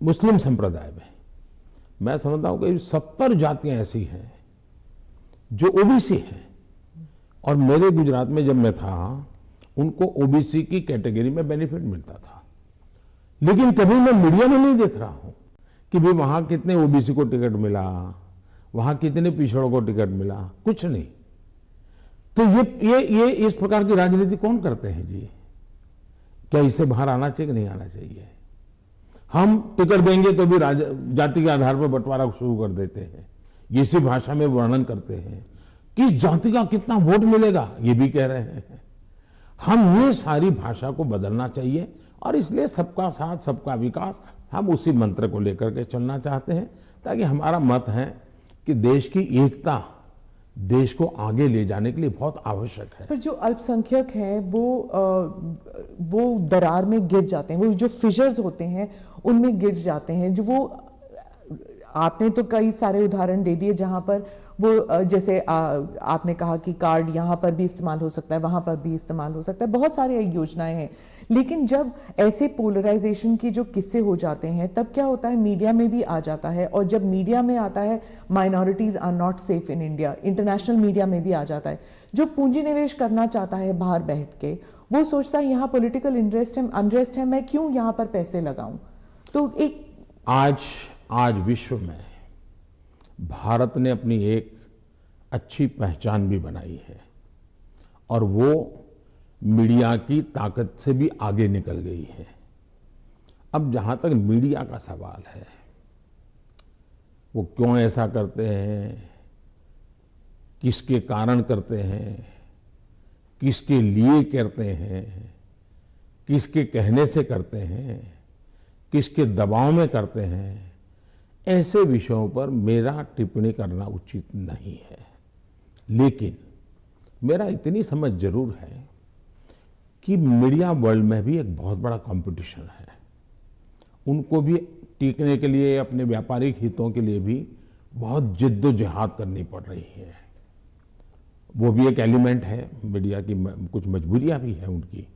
मुस्लिम संप्रदाय में मैं समझता हूँ कि 70 जातियाँ ऐसी हैं जो ओबीसी हैं, और मेरे गुजरात में जब मैं था उनको ओबीसी की कैटेगरी में बेनिफिट मिलता था। लेकिन कभी मैं मीडिया में नहीं देख रहा हूं कि भाई वहां कितने ओबीसी को टिकट मिला, वहां कितने पिछड़ों को टिकट मिला, कुछ नहीं। तो ये इस प्रकार की राजनीति कौन करते हैं जी? क्या इससे बाहर आना चाहिए कि नहीं आना चाहिए? हम टिकट देंगे तो भी जाति के आधार पर बंटवारा शुरू कर देते हैं, इसी भाषा में वर्णन करते हैं। किस जाति का कितना वोट मिलेगा ये भी कह रहे हैं। हम ये सारी भाषा को बदलना चाहिए और इसलिए सबका साथ सबका विकास, हम उसी मंत्र को लेकर के चलना चाहते हैं, ताकि हमारा मत है कि देश की एकता देश को आगे ले जाने के लिए बहुत आवश्यक है। पर जो अल्पसंख्यक हैं वो दरार में गिर जाते हैं, वो जो फिशर्स होते हैं उनमें गिर जाते हैं। जो वो आपने तो कई सारे उदाहरण दे दिए जहां पर वो जैसे आपने कहा कि कार्ड यहाँ पर भी इस्तेमाल हो सकता है, वहां पर भी इस्तेमाल हो सकता है, बहुत सारी योजनाएं हैं। लेकिन जब ऐसे पोलराइजेशन की जो किस्से हो जाते हैं तब क्या होता है, मीडिया में भी आ जाता है, और जब मीडिया में आता है minorities are not safe in India, international media में भी आ जाता है। जो पूंजी निवेश करना चाहता है बाहर बैठ के, वो सोचता है यहाँ पॉलिटिकल अनरेस्ट है, मैं क्यों यहाँ पर पैसे लगाऊं। तो एक आज विश्व में भारत ने अपनी एक अच्छी पहचान भी बनाई है और वो मीडिया की ताकत से भी आगे निकल गई है। अब जहां तक मीडिया का सवाल है, वो क्यों ऐसा करते हैं, किसके कारण करते हैं, किसके लिए करते हैं, किसके कहने से करते हैं, किसके दबाव में करते हैं, ऐसे विषयों पर मेरा टिप्पणी करना उचित नहीं है। लेकिन मेरा इतनी समझ जरूर है कि मीडिया वर्ल्ड में भी एक बहुत बड़ा कंपटीशन है। उनको भी टिकने के लिए, अपने व्यापारिक हितों के लिए भी बहुत जिद्दोजहद करनी पड़ रही है। वो भी एक एलिमेंट है मीडिया की, कुछ मजबूरियां भी है उनकी।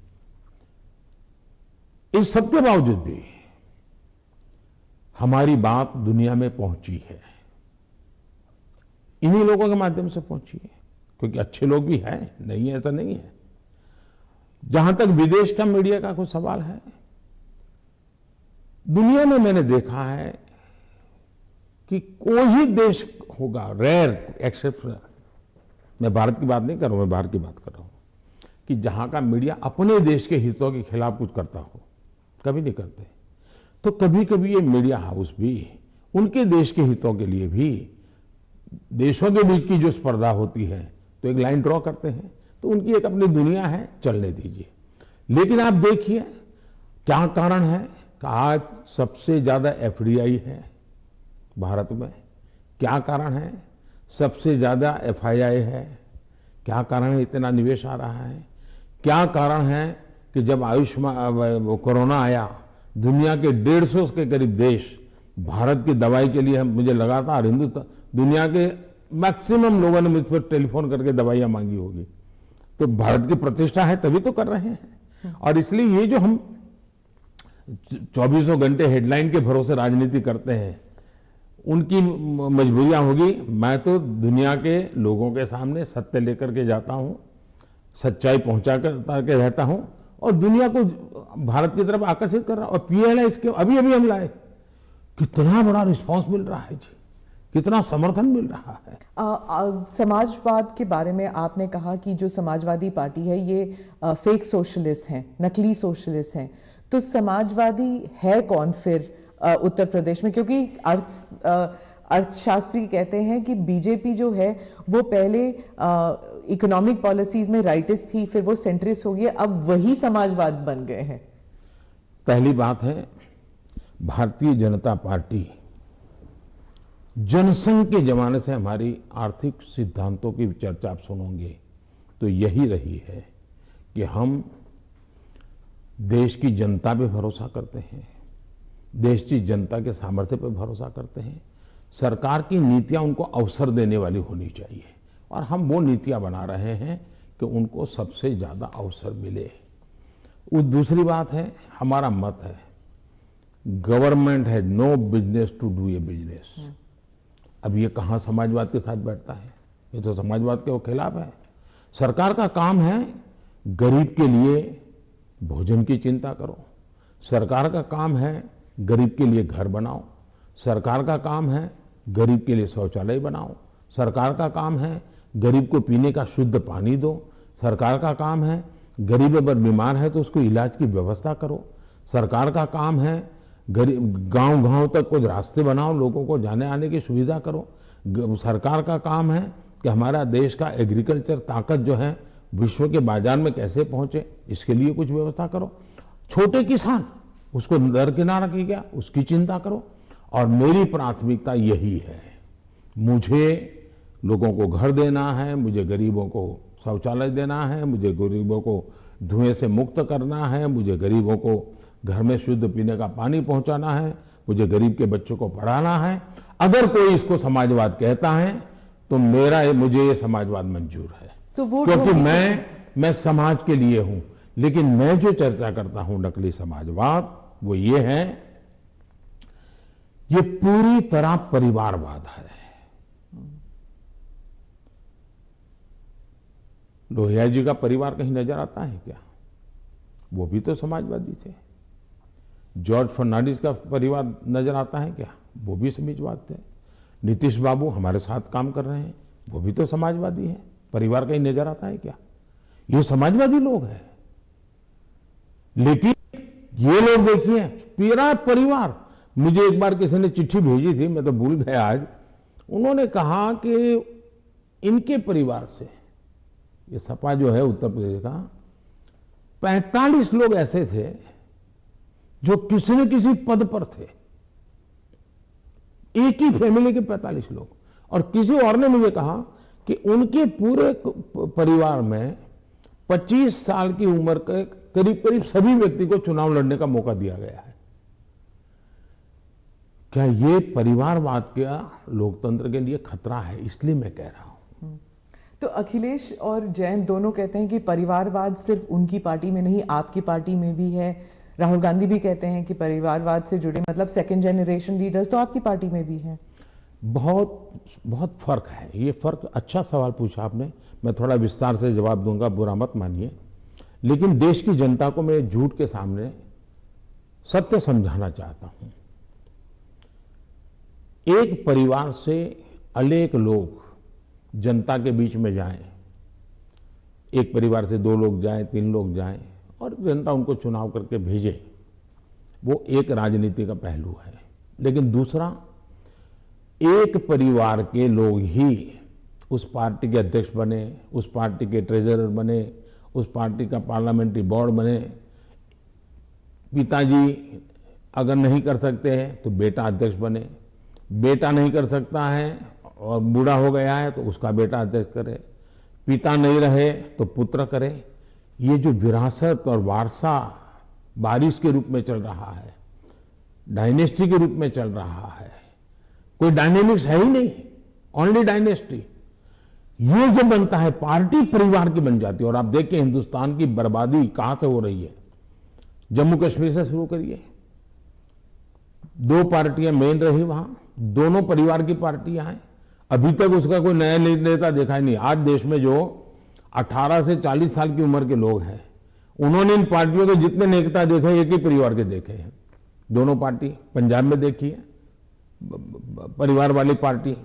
इस सबके बावजूद भी हमारी बात दुनिया में पहुंची है, इन्हीं लोगों के माध्यम से पहुंची है, क्योंकि अच्छे लोग भी हैं, नहीं ऐसा नहीं है। जहां तक विदेश का मीडिया का कुछ सवाल है, दुनिया में मैंने देखा है कि कोई ही देश होगा, रेयर एक्सेप्शन, मैं भारत की बात नहीं कर रहा हूं, मैं बाहर की बात कर रहा हूं, कि जहां का मीडिया अपने देश के हितों के खिलाफ कुछ करता हो। कभी नहीं करते। तो कभी कभी ये मीडिया हाउस भी उनके देश के हितों के लिए भी, देशों के बीच की जो स्पर्धा होती है तो एक लाइन ड्रॉ करते हैं, तो उनकी एक अपनी दुनिया है, चलने दीजिए। लेकिन आप देखिए क्या कारण है कि आज सबसे ज्यादा एफडीआई है भारत में, क्या कारण है सबसे ज्यादा एफआईआई है, क्या कारण है इतना निवेश आ रहा है, क्या कारण है कि जब आयुष्मान कोरोना आया, दुनिया के 150 के करीब देश भारत की दवाई के लिए, मुझे लगातार हिंदुस्तान, दुनिया के मैक्सिमम लोगों ने मुझ पर टेलीफोन करके दवाइयां मांगी होगी। तो भारत की प्रतिष्ठा है तभी तो कर रहे हैं। और इसलिए ये जो हम 24 घंटे हेडलाइन के भरोसे राजनीति करते हैं, उनकी मजबूरियां होगी। मैं तो दुनिया के लोगों के सामने सत्य लेकर के जाता हूं, सच्चाई पहुंचा के रहता हूं और दुनिया को भारत की तरफ आकर्षित कर रहा हूं। और पीएलआई इसके अभी हम लाए, कितना बड़ा रिस्पांस मिल रहा है जी, कितना समर्थन मिल रहा है। समाजवाद के बारे में आपने कहा कि जो समाजवादी पार्टी है ये फेक सोशलिस्ट हैं, नकली सोशलिस्ट हैं। तो समाजवादी है कौन फिर उत्तर प्रदेश में? क्योंकि अर्थशास्त्री कहते हैं कि बीजेपी जो है वो पहले इकोनॉमिक पॉलिसीज में राइटिस्ट थी, फिर वो सेंट्रिस्ट हो गई, अब वही समाजवाद बन गए हैं। पहली बात है, भारतीय जनता पार्टी जनसंघ के जमाने से हमारी आर्थिक सिद्धांतों की चर्चा आप सुनोगे तो यही रही है कि हम देश की जनता पे भरोसा करते हैं, देश की जनता के सामर्थ्य पे भरोसा करते हैं। सरकार की नीतियां उनको अवसर देने वाली होनी चाहिए और हम वो नीतियां बना रहे हैं कि उनको सबसे ज्यादा अवसर मिले। दूसरी बात है, हमारा मत है government has no business to do a business. अब ये कहां समाजवाद के साथ बैठता है? ये तो समाजवाद के खिलाफ है। सरकार का काम है गरीब के लिए भोजन की चिंता करो, सरकार का काम है गरीब के लिए घर बनाओ, सरकार का काम है गरीब के लिए शौचालय बनाओ, सरकार का काम है गरीब को पीने का शुद्ध पानी दो, सरकार का काम है गरीब अगर बीमार है तो उसको इलाज की व्यवस्था करो, सरकार का काम है गरीब गांव-गांव तक कुछ रास्ते बनाओ, लोगों को जाने आने की सुविधा करो। सरकार का काम है कि हमारा देश का एग्रीकल्चर ताकत जो है विश्व के बाजार में कैसे पहुंचे, इसके लिए कुछ व्यवस्था करो। छोटे किसान उसको दरकिनार किया गया, उसकी चिंता करो। और मेरी प्राथमिकता यही है, मुझे लोगों को घर देना है, मुझे गरीबों को शौचालय देना है, मुझे गरीबों को धुएं से मुक्त करना है, मुझे गरीबों को घर में शुद्ध पीने का पानी पहुंचाना है, मुझे गरीब के बच्चों को पढ़ाना है। अगर कोई इसको समाजवाद कहता है तो मुझे ये समाजवाद मंजूर है, तो क्योंकि मैं समाज के लिए हूं। लेकिन मैं जो चर्चा करता हूं नकली समाजवाद, वो ये है, ये पूरी तरह परिवारवाद है। लोहिया जी का परिवार कहीं नजर आता है क्या? वो भी तो समाजवादी थे। जॉर्ज फर्नांडिस का परिवार नजर आता है क्या? वो भी समाजवाद थे। नीतीश बाबू हमारे साथ काम कर रहे हैं, वो भी तो समाजवादी हैं। परिवार कहीं नजर आता है क्या? ये समाजवादी लोग हैं। लेकिन ये लोग देखिए, पूरा परिवार, मुझे एक बार किसी ने चिट्ठी भेजी थी, मैं तो भूल गया आज, उन्होंने कहा कि इनके परिवार से, ये सपा जो है उत्तर प्रदेश का, 45 लोग ऐसे थे जो किसी न किसी पद पर थे। एक ही फैमिली के 45 लोग। और किसी और ने मुझे कहा कि उनके पूरे परिवार में 25 साल की उम्र के करीब करीब सभी व्यक्ति को चुनाव लड़ने का मौका दिया गया है। क्या ये परिवारवाद का लोकतंत्र के लिए खतरा है? इसलिए मैं कह रहा हूं। तो अखिलेश और जयंत दोनों कहते हैं कि परिवारवाद सिर्फ उनकी पार्टी में नहीं, आपकी पार्टी में भी है। राहुल गांधी भी कहते हैं कि परिवारवाद से जुड़े मतलब सेकंड जनरेशन लीडर्स तो आपकी पार्टी में भी हैं। बहुत फर्क है। ये फर्क, अच्छा सवाल पूछा आपने, मैं थोड़ा विस्तार से जवाब दूंगा, बुरा मत मानिए। लेकिन देश की जनता को मैं झूठ के सामने सत्य समझाना चाहता हूं। एक परिवार से अनेक लोग जनता के बीच में जाएं, एक परिवार से 2 लोग जाएं, 3 लोग जाएं और जनता उनको चुनाव करके भेजे, वो एक राजनीति का पहलू है। लेकिन दूसरा, एक परिवार के लोग ही उस पार्टी के अध्यक्ष बने, उस पार्टी के ट्रेजरर बने, उस पार्टी का पार्लियामेंट्री बोर्ड बने। पिताजी अगर नहीं कर सकते हैं तो बेटा अध्यक्ष बने, बेटा नहीं कर सकता है और बूढ़ा हो गया है तो उसका बेटा अध्यक्ष करे, पिता नहीं रहे तो पुत्र करे। ये जो विरासत और वारसा बारिश के रूप में चल रहा है, डायनेस्टी के रूप में चल रहा है, कोई डायनेमिक्स है ही नहीं, ओनली डायनेस्टी। ये जो बनता है, पार्टी परिवार की बन जाती है। और आप देखिए हिंदुस्तान की बर्बादी कहां से हो रही है। जम्मू कश्मीर से शुरू करिए, 2 पार्टियां मेन रही वहां, दोनों परिवार की पार्टियां हैं। अभी तक उसका कोई नया नेता देखा ही नहीं। आज देश में जो 18 से 40 साल की उम्र के लोग हैं, उन्होंने इन पार्टियों के जितने नेता देखे, एक ही परिवार के देखे हैं। दोनों पार्टी, पंजाब में देखिए परिवार वाली पार्टी,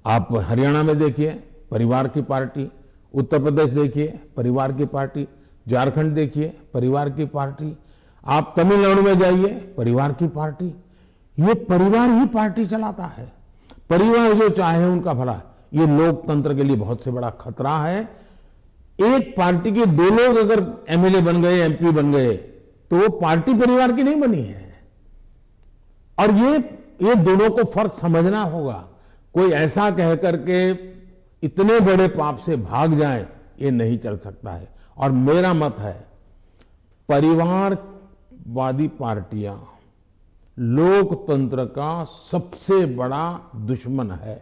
आप हरियाणा में देखिए परिवार की पार्टी, उत्तर प्रदेश देखिए परिवार की पार्टी, झारखंड देखिए परिवार की पार्टी, आप तमिलनाडु में जाइए परिवार की पार्टी। ये परिवार ही पार्टी चलाता है। परिवार जो चाहे उनका भला। ये लोकतंत्र के लिए बहुत से बड़ा खतरा है। एक पार्टी के दो लोग अगर एमएलए बन गए, एमपी बन गए, तो वो पार्टी परिवार की नहीं बनी है। और ये दोनों को फर्क समझना होगा। कोई ऐसा कह करके इतने बड़े पाप से भाग जाए, ये नहीं चल सकता है। और मेरा मत है, परिवारवादी पार्टियां लोकतंत्र का सबसे बड़ा दुश्मन है,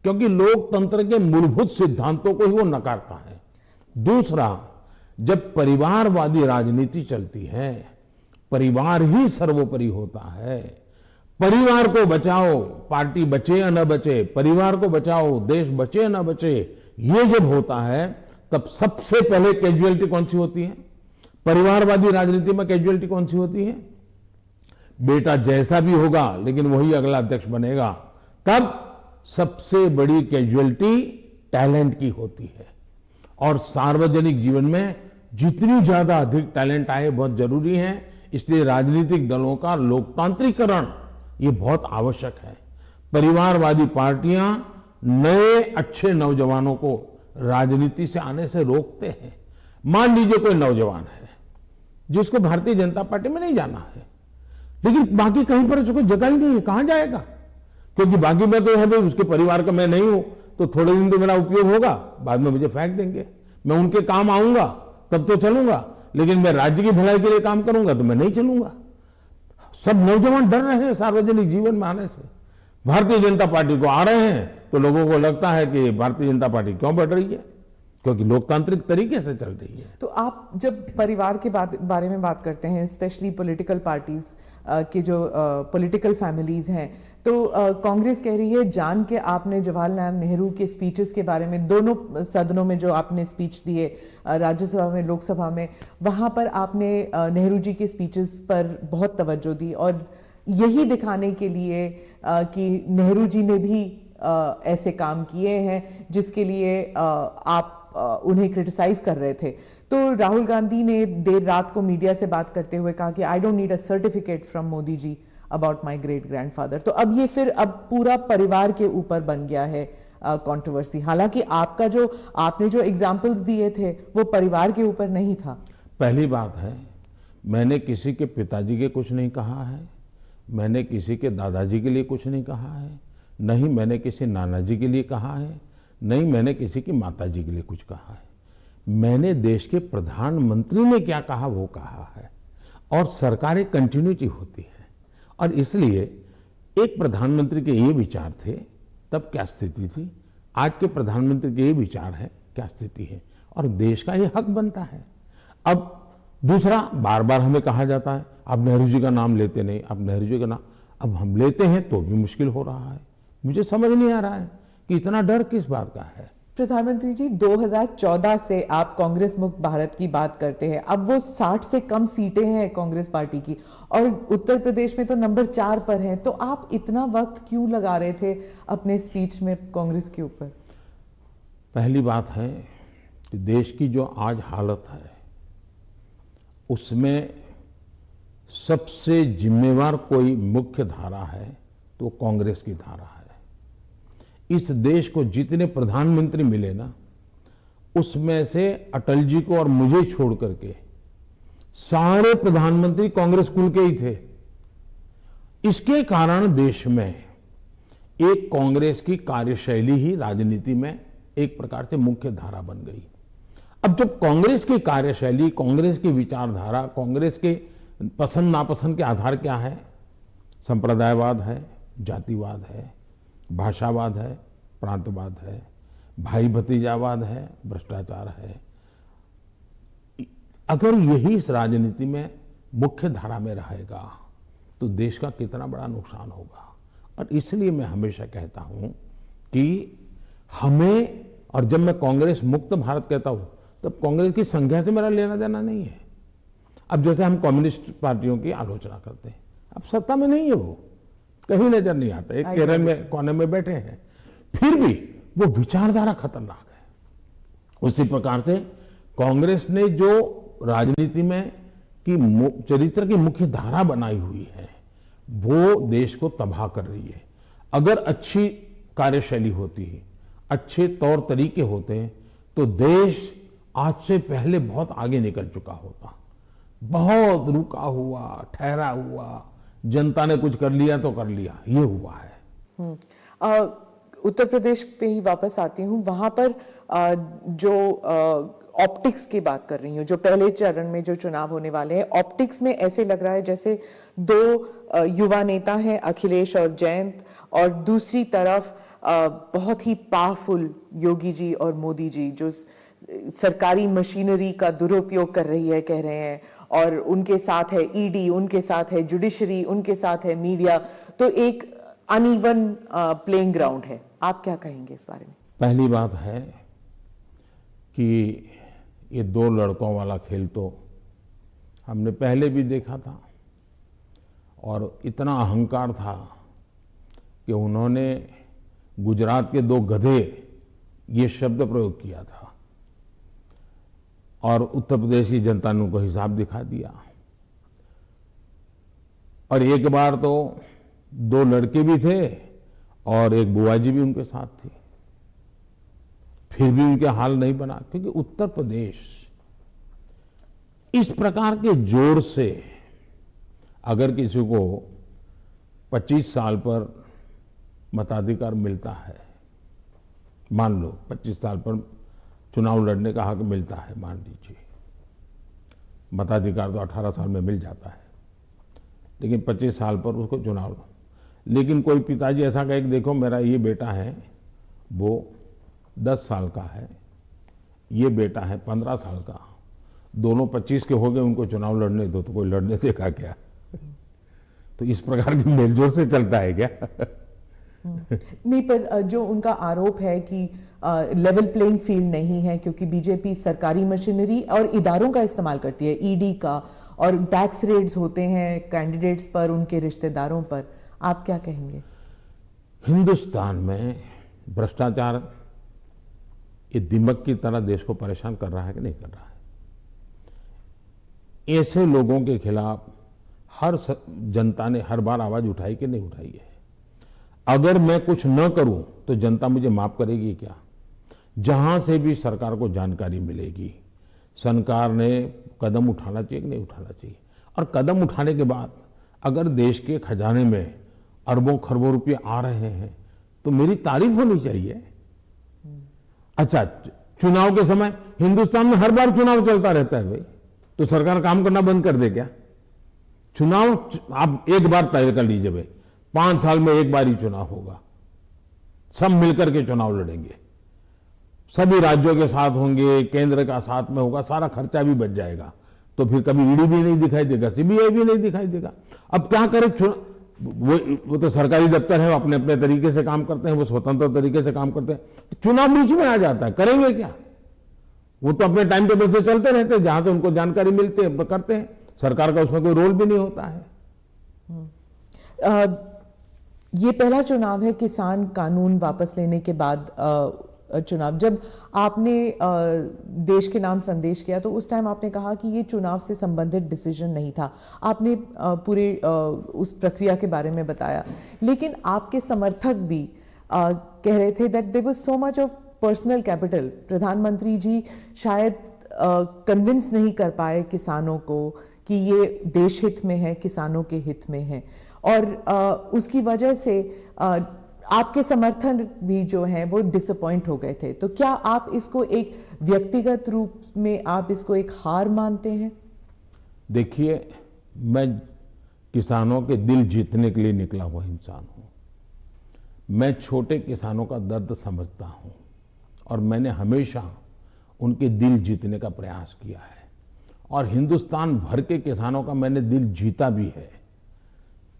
क्योंकि लोकतंत्र के मूलभूत सिद्धांतों को ही वो नकारता है। दूसरा, जब परिवारवादी राजनीति चलती है, परिवार ही सर्वोपरि होता है। परिवार को बचाओ, पार्टी बचे या न बचे, परिवार को बचाओ, देश बचे या न बचे, ये जब होता है तब सबसे पहले कैजुअलिटी कौन सी होती है? परिवारवादी राजनीति में कैजुअलिटी कौन सी होती है? बेटा जैसा भी होगा लेकिन वही अगला अध्यक्ष बनेगा। तब सबसे बड़ी कैजुअलिटी टैलेंट की होती है। और सार्वजनिक जीवन में जितनी ज्यादा अधिक टैलेंट आए बहुत जरूरी है। इसलिए राजनीतिक दलों का लोकतांत्रिकरण ये बहुत आवश्यक है। परिवारवादी पार्टियां नए अच्छे नौजवानों को राजनीति से आने से रोकते हैं। मान लीजिए कोई नौजवान है जिसको भारतीय जनता पार्टी में नहीं जाना है, लेकिन बाकी कहीं पर उसको जगह ही नहीं है, कहां जाएगा? क्योंकि बाकी में तो है भाई उसके परिवार का मैं नहीं हूं, तो थोड़े दिन तो मेरा उपयोग होगा, बाद में मुझे फेंक देंगे। मैं उनके काम आऊंगा तब तो चलूंगा, लेकिन मैं राज्य की भलाई के लिए काम करूंगा तो मैं नहीं चलूंगा। सब नौजवान डर रहे हैं सार्वजनिक जीवन में आने से। भारतीय जनता पार्टी को आ रहे हैं तो लोगों को लगता है कि भारतीय जनता पार्टी क्यों बढ़ रही है, क्योंकि लोकतांत्रिक तरीके से चल रही है। तो आप जब परिवार के बारे में बात करते हैं, स्पेशली पॉलिटिकल पार्टीज के जो पॉलिटिकल फैमिलीज हैं, तो कांग्रेस कह रही है जान के आपने जवाहरलाल नेहरू के स्पीचेस के बारे में, दोनों सदनों में जो आपने स्पीच दिए, राज्यसभा में, लोकसभा में, वहां पर आपने नेहरू जी के स्पीचेस पर बहुत तवज्जो दी और यही दिखाने के लिए कि नेहरू जी ने भी ऐसे काम किए हैं जिसके लिए आप उन्हें क्रिटिसाइज कर रहे थे। तो राहुल गांधी ने देर रात को मीडिया से बात करते हुए कहा कि I don't need a certificate from Modi ji about my great grandfather. तो अब ये फिर अब पूरा परिवार के ऊपर बन गया है कंट्रोवर्सी। हालांकि आपने जो एग्जांपल्स दिए थे वो परिवार के ऊपर नहीं था। पहली बात है, मैंने किसी के पिताजी के कुछ नहीं कहा है, मैंने किसी के दादाजी के लिए कुछ नहीं कहा है, नहीं मैंने किसी नाना जी के लिए कहा है, नहीं मैंने किसी की माता जी के लिए कुछ कहा है। मैंने देश के प्रधानमंत्री ने क्या कहा वो कहा है। और सरकार एक कंटिन्यूटी होती है, और इसलिए एक प्रधानमंत्री के ये विचार थे तब क्या स्थिति थी, आज के प्रधानमंत्री के ये विचार है क्या स्थिति है, और देश का ये हक बनता है। अब दूसरा, बार बार हमें कहा जाता है आप नेहरू जी का नाम लेते नहीं, आप नेहरू जी का नाम, अब हम लेते हैं तो भी मुश्किल हो रहा है। मुझे समझ नहीं आ रहा है कि इतना डर किस बात का है। प्रधानमंत्री जी, 2014 से आप कांग्रेस मुक्त भारत की बात करते हैं। अब वो 60 से कम सीटें हैं कांग्रेस पार्टी की, और उत्तर प्रदेश में तो नंबर 4 पर हैं। तो आप इतना वक्त क्यों लगा रहे थे अपने स्पीच में कांग्रेस के ऊपर? पहली बात है कि देश की जो आज हालत है उसमें सबसे जिम्मेवार कोई मुख्य धारा है तो कांग्रेस की धारा है। इस देश को जितने प्रधानमंत्री मिले ना, उसमें से अटल जी को और मुझे छोड़ करके सारे प्रधानमंत्री कांग्रेस कुल के ही थे। इसके कारण देश में एक कांग्रेस की कार्यशैली ही राजनीति में एक प्रकार से मुख्य धारा बन गई। अब जब कांग्रेस की कार्यशैली, कांग्रेस की विचारधारा, कांग्रेस के पसंद नापसंद के आधार क्या है, संप्रदायवाद है, जातिवाद है, भाषावाद है, प्रांतवाद है, भाई भतीजावाद है, भ्रष्टाचार है। अगर यही इस राजनीति में मुख्य धारा में रहेगा तो देश का कितना बड़ा नुकसान होगा। और इसलिए मैं हमेशा कहता हूं कि हमें, और जब मैं कांग्रेस मुक्त भारत कहता हूं तब कांग्रेस की संख्या से मेरा लेना देना नहीं है। अब जैसे हम कम्युनिस्ट पार्टियों की आलोचना करते हैं, अब सत्ता में नहीं है, वो कहीं नजर नहीं आता, एक केरल में कोने में बैठे हैं, फिर भी वो विचारधारा खतरनाक है। उसी प्रकार से कांग्रेस ने जो राजनीति में की चरित्र की मुख्य धारा बनाई हुई है वो देश को तबाह कर रही है। अगर अच्छी कार्यशैली होती, अच्छे तौर तरीके होते तो देश आज से पहले बहुत आगे निकल चुका होता। बहुत रुका हुआ, ठहरा हुआ, जनता ने कुछ कर लिया तो कर लिया, ये हुआ है। उत्तर प्रदेश पे ही वापस आती हूँ। वहां पर जो ऑप्टिक्स की बात कर रही हूँ, जो पहले चरण में जो चुनाव होने वाले हैं, ऑप्टिक्स में ऐसे लग रहा है जैसे दो युवा नेता हैं, अखिलेश और जयंत, और दूसरी तरफ बहुत ही पावरफुल योगी जी और मोदी जी, जो सरकारी मशीनरी का दुरुपयोग कर रही है, कह रहे हैं, और उनके साथ है ईडी, उनके साथ है जुडिशरी, उनके साथ है मीडिया। तो एक अनइवन प्लेइंग ग्राउंड है। आप क्या कहेंगे इस बारे में? पहली बात है कि ये दो लड़कों वाला खेल तो हमने पहले भी देखा था, और इतना अहंकार था कि उन्होंने गुजरात के दो गधे ये शब्द प्रयोग किया था, और उत्तर प्रदेश की जनता ने उनको हिसाब दिखा दिया। और एक बार तो दो लड़के भी थे और एक बुआ जी भी उनके साथ थी, फिर भी उनके हाल नहीं बना, क्योंकि उत्तर प्रदेश इस प्रकार के जोर से अगर किसी को 25 साल पर मताधिकार मिलता है, मान लो 25 साल पर चुनाव लड़ने का हक मिलता है, मान लीजिए, मताधिकार तो 18 साल में मिल जाता है, लेकिन 25 साल पर उसको चुनाव। लेकिन कोई पिताजी ऐसा कहे कि देखो मेरा ये बेटा है वो 10 साल का है, ये बेटा है 15 साल का, दोनों 25 के हो गए, उनको चुनाव लड़ने दो, तो कोई लड़ने देगा क्या? तो इस प्रकार की मेलजोल से चलता है क्या? नहीं, पर जो उनका आरोप है कि लेवल प्लेइंग फील्ड नहीं है, क्योंकि बीजेपी सरकारी मशीनरी और इदारों का इस्तेमाल करती है, ईडी का, और टैक्स रेड्स होते हैं कैंडिडेट्स पर, उनके रिश्तेदारों पर। आप क्या कहेंगे? हिंदुस्तान में भ्रष्टाचार ये दिमक की तरह देश को परेशान कर रहा है कि नहीं कर रहा है? ऐसे लोगों के खिलाफ हर जनता ने हर बार आवाज उठाई कि नहीं उठाई है? अगर मैं कुछ न करूं तो जनता मुझे माफ करेगी क्या? जहां से भी सरकार को जानकारी मिलेगी, सरकार ने कदम उठाना चाहिए कि नहीं उठाना चाहिए? और कदम उठाने के बाद अगर देश के खजाने में अरबों खरबों रुपये आ रहे हैं तो मेरी तारीफ होनी चाहिए। अच्छा, चुनाव के समय हिंदुस्तान में हर बार चुनाव चलता रहता है भाई, तो सरकार काम करना बंद कर दे क्या? चुनाव आप एक बार तय कर लीजिए भाई, 5 साल में एक बार ही चुनाव होगा, सब मिलकर के चुनाव लड़ेंगे, सभी राज्यों के साथ होंगे, केंद्र का साथ में होगा, सारा खर्चा भी बच जाएगा, तो फिर कभी ईडी भी नहीं दिखाई देगा, सीबीआई भी नहीं दिखाई देगा। अब क्या करें? वो तो सरकारी दफ्तर है, वो अपने अपने तरीके से काम करते हैं, वो स्वतंत्र तरीके से काम करते हैं, चुनाव बीच में आ जाता है, करेंगे क्या? वो तो अपने टाइम टेबल से चलते रहते हैं, जहां से उनको जानकारी मिलती है करते हैं, सरकार का उसमें कोई रोल भी नहीं होता है। ये पहला चुनाव है किसान कानून वापस लेने के बाद चुनाव। जब आपने देश के नाम संदेश किया तो उस टाइम आपने कहा कि ये चुनाव से संबंधित डिसीजन नहीं था, आपने पूरे उस प्रक्रिया के बारे में बताया, लेकिन आपके समर्थक भी कह रहे थे that there was so much of personal capital. प्रधानमंत्री जी शायद कन्विंस नहीं कर पाए किसानों को कि ये देश हित में है, किसानों के हित में है, और उसकी वजह से आपके समर्थन भी जो हैं वो डिसअपॉइंट हो गए थे। तो क्या आप इसको एक व्यक्तिगत रूप में आप इसको एक हार मानते हैं? देखिए, मैं किसानों के दिल जीतने के लिए निकला हुआ इंसान हूं। मैं छोटे किसानों का दर्द समझता हूं और मैंने हमेशा उनके दिल जीतने का प्रयास किया है, और हिंदुस्तान भर के किसानों का मैंने दिल जीता भी है,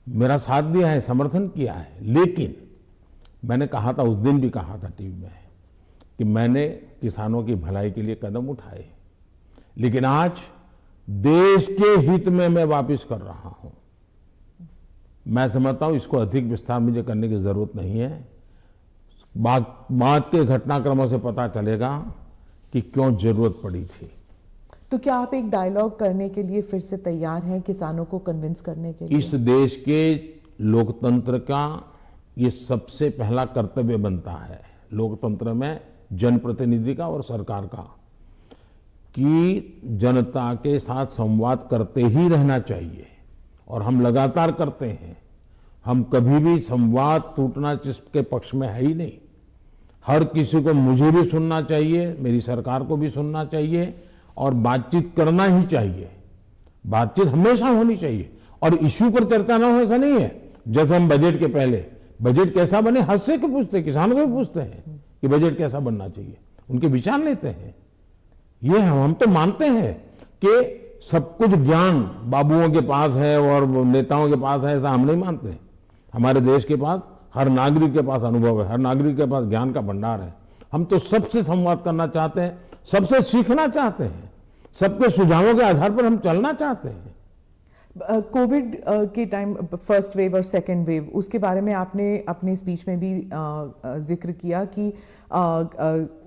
मेरा साथ दिया है, समर्थन किया है। लेकिन मैंने कहा था, उस दिन भी कहा था टीवी में, कि मैंने किसानों की भलाई के लिए कदम उठाए, लेकिन आज देश के हित में मैं वापस कर रहा हूं। मैं समझता हूं इसको अधिक विस्तार मुझे करने की जरूरत नहीं है। बाद के घटनाक्रमों से पता चलेगा कि क्यों जरूरत पड़ी थी। तो क्या आप एक डायलॉग करने के लिए फिर से तैयार हैं, किसानों को कन्विंस करने के लिए? इस देश के लोकतंत्र का ये सबसे पहला कर्तव्य बनता है, लोकतंत्र में जनप्रतिनिधि का और सरकार का, कि जनता के साथ संवाद करते ही रहना चाहिए, और हम लगातार करते हैं। हम कभी भी संवाद टूटना जिसके पक्ष में है ही नहीं। हर किसी को, मुझे भी सुनना चाहिए, मेरी सरकार को भी सुनना चाहिए, और बातचीत करना ही चाहिए। बातचीत हमेशा होनी चाहिए, और इश्यू पर चर्चा ना हो ऐसा नहीं है। जैसे हम बजट के पहले बजट कैसा बने हद से क्यों पूछते हैं, किसानों से पूछते हैं कि बजट कैसा बनना चाहिए, उनके विचार लेते हैं। ये हम तो मानते हैं कि सब कुछ ज्ञान बाबुओं के पास है और नेताओं के पास है, ऐसा हम नहीं मानते। हमारे देश के पास, हर नागरिक के पास अनुभव है, हर नागरिक के पास ज्ञान का भंडार है। हम तो सबसे संवाद करना चाहते हैं, सबसे सीखना चाहते हैं, सबके सुझावों के आधार पर हम चलना चाहते हैं। कोविड के टाइम फर्स्ट वेव और सेकेंड वेव, उसके बारे में आपने अपने स्पीच में भी जिक्र किया कि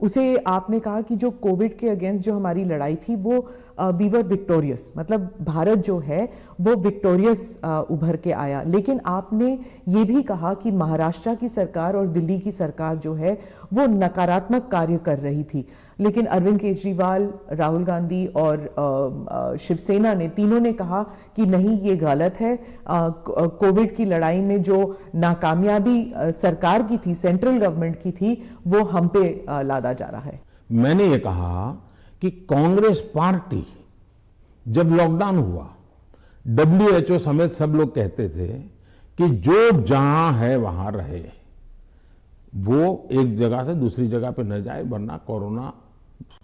उसे आपने कहा कि जो कोविड के अगेंस्ट जो हमारी लड़ाई थी वो वी वर विक्टोरियस, मतलब भारत जो है वो विक्टोरियस उभर के आया। लेकिन आपने ये भी कहा कि महाराष्ट्र की सरकार और दिल्ली की सरकार जो है वो नकारात्मक कार्य कर रही थी। लेकिन अरविंद केजरीवाल, राहुल गांधी और शिवसेना ने, तीनों ने कहा कि नहीं, ये गलत है। कोविड की लड़ाई में जो नाकामयाबी सरकार की थी, सेंट्रल गवर्नमेंट की थी, वो हम पे लादा जा रहा है। मैंने ये कहा कि कांग्रेस पार्टी, जब लॉकडाउन हुआ, WHO समेत सब लोग कहते थे कि जो जहां है वहां रहे, वो एक जगह से दूसरी जगह पे न जाए, वरना कोरोना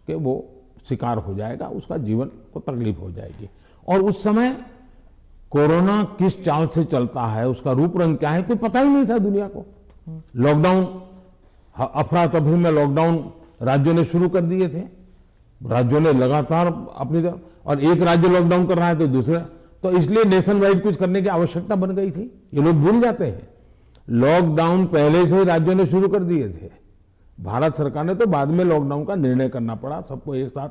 के वो शिकार हो जाएगा, उसका जीवन को तकलीफ हो जाएगी। और उस समय कोरोना किस चाल से चलता है, उसका रूप रंग क्या है, कोई पता ही नहीं था दुनिया को। लॉकडाउन, अफरा तफरी में लॉकडाउन राज्यों ने शुरू कर दिए थे, राज्यों ने लगातार अपनी तरफ, और एक राज्य लॉकडाउन कर रहा है तो दूसरा, तो इसलिए नेशन वाइड कुछ करने की आवश्यकता बन गई थी। ये लोग भूल जाते हैं, लॉकडाउन पहले से ही राज्यों ने शुरू कर दिए थे। भारत सरकार ने तो बाद में लॉकडाउन का निर्णय करना पड़ा सबको एक साथ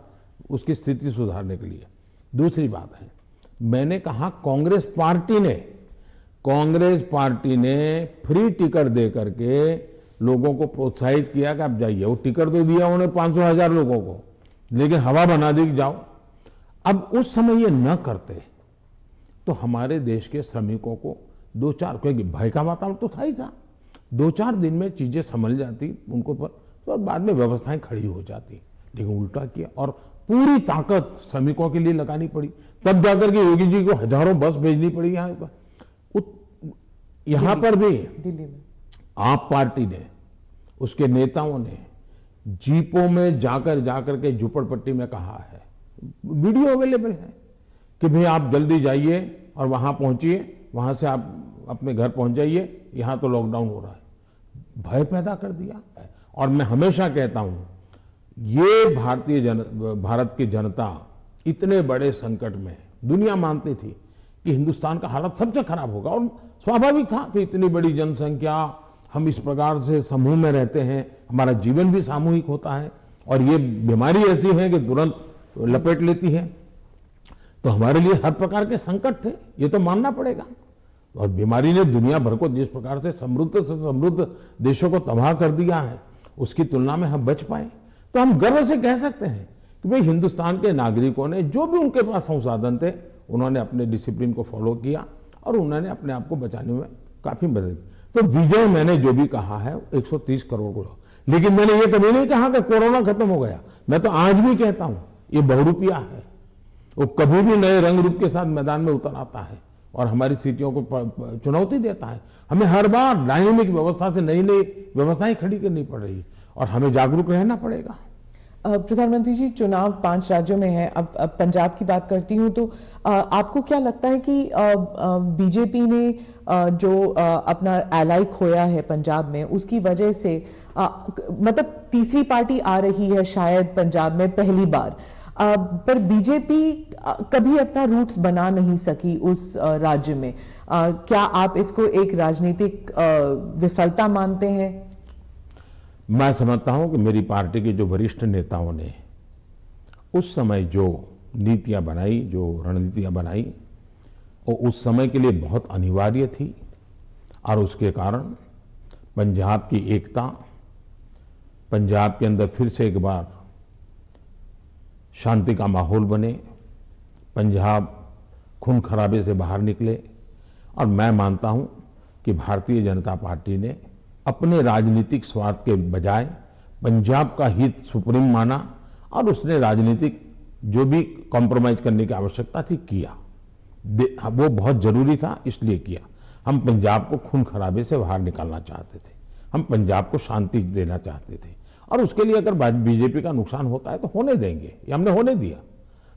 उसकी स्थिति सुधारने के लिए। दूसरी बात है, मैंने कहा कांग्रेस पार्टी ने फ्री टिकट दे करके लोगों को प्रोत्साहित किया कि आप जाइए। वो टिकट तो दिया उन्हें 500,000 लोगों को, लेकिन हवा बना दी कि जाओ। अब उस समय ये न करते तो हमारे देश के श्रमिकों को 2-4, क्योंकि भय का वातावरण तो था ही था, 2-4 दिन में चीजें संभल जाती उनको पर, तो बाद में व्यवस्थाएं खड़ी हो जाती। लेकिन उल्टा किया और पूरी ताकत श्रमिकों के लिए लगानी पड़ी। तब जाकर के योगी जी को हजारों बस भेजनी पड़ी यहाँ पर। पर भी दिल्ली में आप पार्टी ने, उसके नेताओं ने जीपों में जाकर के झुपड़पट्टी में कहा है, वीडियो अवेलेबल है, कि भाई आप जल्दी जाइए और वहां पहुंचिए, वहां से आप अपने घर पहुंच जाइए, यहां तो लॉकडाउन हो रहा है। भय पैदा कर दिया। और मैं हमेशा कहता हूं, ये भारत की जनता इतने बड़े संकट में, दुनिया मानती थी कि हिंदुस्तान का हालत सबसे खराब होगा, और स्वाभाविक था कि इतनी बड़ी जनसंख्या, हम इस प्रकार से समूह में रहते हैं, हमारा जीवन भी सामूहिक होता है, और ये बीमारी ऐसी है कि तुरंत लपेट लेती है, तो हमारे लिए हर प्रकार के संकट थे, ये तो मानना पड़ेगा। और बीमारी ने दुनिया भर को जिस प्रकार से समृद्ध देशों को तबाह कर दिया है, उसकी तुलना में हम बच पाए, तो हम गर्व से कह सकते हैं कि भाई हिंदुस्तान के नागरिकों ने जो भी उनके पास संसाधन थे, उन्होंने अपने डिसिप्लिन को फॉलो किया और उन्होंने अपने आप को बचाने में काफी मदद की। तो विजय, मैंने जो भी कहा है 130 करोड़ को, लेकिन मैंने ये कभी नहीं कहा कि कोरोना खत्म हो गया। मैं तो आज भी कहता हूं ये बहुरूपिया है, वो कभी भी नए रंग रूप के साथ मैदान में उतर आता है और हमारी स्थितियों को चुनौती देता है। हमें हर बार डायनेमिक व्यवस्था से नई नई व्यवस्थाएं खड़ी करनी पड़ रही, और हमें जागरूक रहना पड़ेगा। प्रधानमंत्री जी, चुनाव 5 राज्यों में है। अब पंजाब की बात करती हूं, तो आपको क्या लगता है कि बीजेपी ने जो अपना एलाई खोया है पंजाब में, उसकी वजह से मतलब तीसरी पार्टी आ रही है शायद पंजाब में पहली बार, पर बीजेपी कभी अपना रूट्स बना नहीं सकी उस राज्य में। क्या आप इसको एक राजनीतिक विफलता मानते हैं? मैं समझता हूं कि मेरी पार्टी के जो वरिष्ठ नेताओं ने उस समय जो नीतियां बनाई, जो रणनीतियां बनाई, वो उस समय के लिए बहुत अनिवार्य थी, और उसके कारण पंजाब की एकता पंजाब के अंदर फिर से एक बार शांति का माहौल बने, पंजाब खून खराबे से बाहर निकले। और मैं मानता हूं कि भारतीय जनता पार्टी ने अपने राजनीतिक स्वार्थ के बजाय पंजाब का हित सुप्रीम माना और उसने राजनीतिक जो भी कॉम्प्रोमाइज करने की आवश्यकता थी किया। वो बहुत जरूरी था, इसलिए किया। हम पंजाब को खून खराबे से बाहर निकालना चाहते थे, हम पंजाब को शांति देना चाहते थे, और उसके लिए अगर बीजेपी का नुकसान होता है तो होने देंगे, ये हमने होने दिया।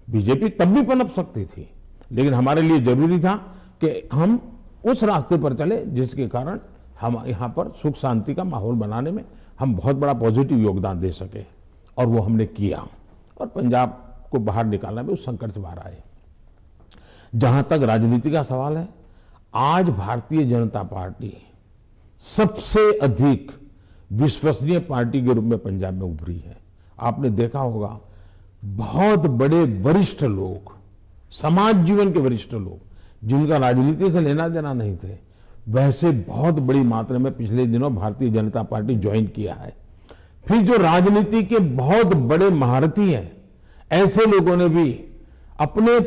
बीजेपी तब भी पनप सकती थी, लेकिन हमारे लिए जरूरी था कि हम उस रास्ते पर चले जिसके कारण हम यहाँ पर सुख शांति का माहौल बनाने में हम बहुत बड़ा पॉजिटिव योगदान दे सके, और वो हमने किया और पंजाब को बाहर निकालने में उस संकट से बाहर आए। जहां तक राजनीति का सवाल है, आज भारतीय जनता पार्टी सबसे अधिक विश्वसनीय पार्टी के रूप में पंजाब में उभरी है। आपने देखा होगा बहुत बड़े वरिष्ठ लोग, समाज जीवन के वरिष्ठ लोग, जिनका राजनीति से लेना देना नहीं थे, वैसे बहुत बड़ी मात्रा में पिछले दिनों भारतीय जनता पार्टी ज्वाइन किया है। फिर जो राजनीति के बहुत बड़े महारथी हैं, ऐसे लोगों ने भी अपने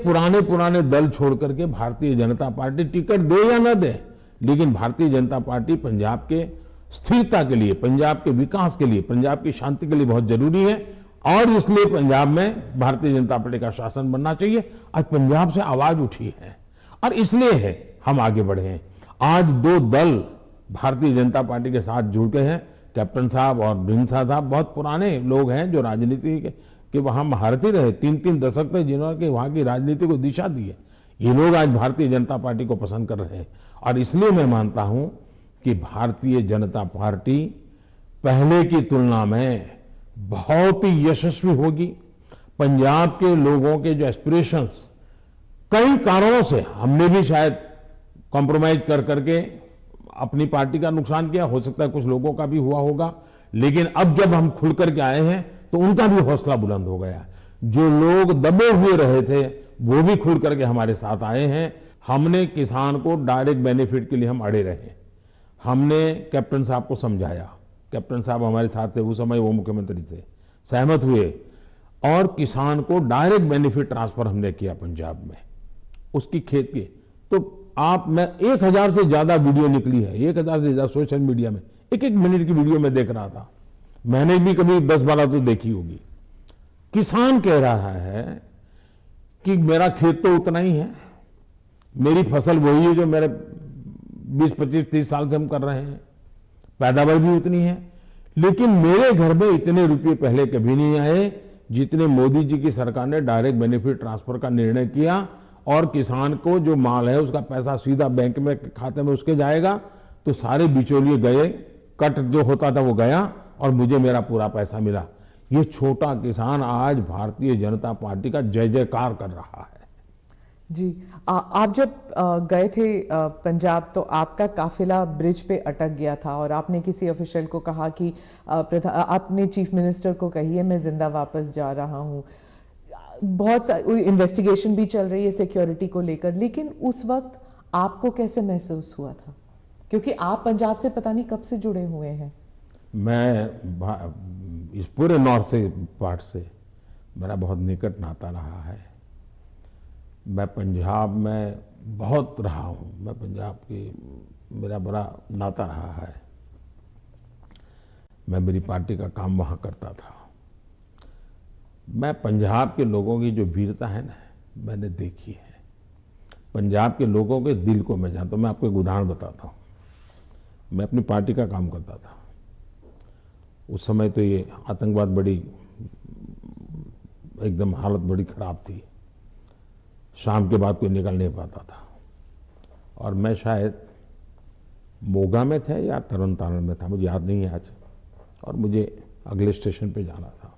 पुराने दल छोड़ करके भारतीय जनता पार्टी, टिकट दे या न दे, लेकिन भारतीय जनता पार्टी पंजाब के स्थिरता के लिए, पंजाब के विकास के लिए, पंजाब की शांति के लिए बहुत जरूरी है, और इसलिए पंजाब में भारतीय जनता पार्टी का शासन बनना चाहिए। आज पंजाब से आवाज उठी है और इसलिए है हम आगे बढ़े हैं। आज दो दल भारतीय जनता पार्टी के साथ जुड़ गए हैं, कैप्टन साहब और ढींडसा साहब बहुत पुराने लोग हैं जो राजनीति के वहां महारथी रहे, 3-3 दशक तक जिन्होंने वहां की राजनीति को दिशा दी है। ये लोग आज भारतीय जनता पार्टी को पसंद कर रहे हैं, और इसलिए मैं मानता हूं कि भारतीय जनता पार्टी पहले की तुलना में बहुत ही यशस्वी होगी। पंजाब के लोगों के जो एस्पिरेशंस, कई कारणों से हमने भी शायद कॉम्प्रोमाइज कर करके अपनी पार्टी का नुकसान किया, हो सकता है कुछ लोगों का भी हुआ होगा, लेकिन अब जब हम खुल करके आए हैं तो उनका भी हौसला बुलंद हो गया। जो लोग दबे हुए रहे थे वो भी खुल करके हमारे साथ आए हैं। हमने किसान को डायरेक्ट बेनिफिट के लिए हम अड़े रहे, हमने कैप्टन साहब को समझाया, कैप्टन साहब हमारे साथ थे, उस समय वो मुख्यमंत्री थे, सहमत हुए, और किसान को डायरेक्ट बेनिफिट ट्रांसफर हमने किया पंजाब में उसकी खेत की। तो मैं 1000 से ज्यादा वीडियो निकली है, 1000 से ज्यादा सोशल मीडिया में, एक मिनट की वीडियो में देख रहा था, मैंने भी कभी 10-12 तो देखी होगी। किसान कह रहा है कि मेरा खेत तो उतना ही है, मेरी फसल वही है जो मेरे 20-25-30 साल से हम कर रहे हैं, पैदावार भी उतनी है, लेकिन मेरे घर में इतने रुपये पहले कभी नहीं आए जितने मोदी जी की सरकार ने डायरेक्ट बेनिफिट ट्रांसफर का निर्णय किया, और किसान को जो माल है उसका पैसा सीधा बैंक में खाते में उसके जाएगा। तो सारे बिचौलिए गए, कट जो होता था वो गया, और मुझे मेरा पूरा पैसा मिला। ये छोटा किसान आज भारतीय जनता पार्टी का जय जयकार कर रहा है। जी, आप जब गए थे पंजाब तो आपका काफिला ब्रिज पे अटक गया था, और आपने किसी ऑफिशियल को कहा कि आपने चीफ मिनिस्टर को कही है मैं जिंदा वापस जा रहा हूँ। बहुत सारी इन्वेस्टिगेशन भी चल रही है सिक्योरिटी को लेकर, लेकिन उस वक्त आपको कैसे महसूस हुआ था, क्योंकि आप पंजाब से पता नहीं कब से जुड़े हुए हैं? मैं इस पूरे नॉर्थ से पार्ट से मेरा बहुत निकट नाता रहा है। मैं पंजाब में बहुत रहा हूँ, मैं पंजाब की मेरा बड़ा नाता रहा है। मैं मेरी पार्टी का काम वहाँ करता था। मैं पंजाब के लोगों की जो वीरता है ना, मैंने देखी है। पंजाब के लोगों के दिल को मैं जानता हूँ। मैं आपको एक उदाहरण बताता हूँ। मैं अपनी पार्टी का काम करता था, उस समय तो ये आतंकवाद बड़ी एकदम हालत बड़ी खराब थी, शाम के बाद कोई निकल नहीं पाता था, और मैं शायद मोगा में था या तरन तारण में था, मुझे याद नहीं है आज, और मुझे अगले स्टेशन पे जाना था,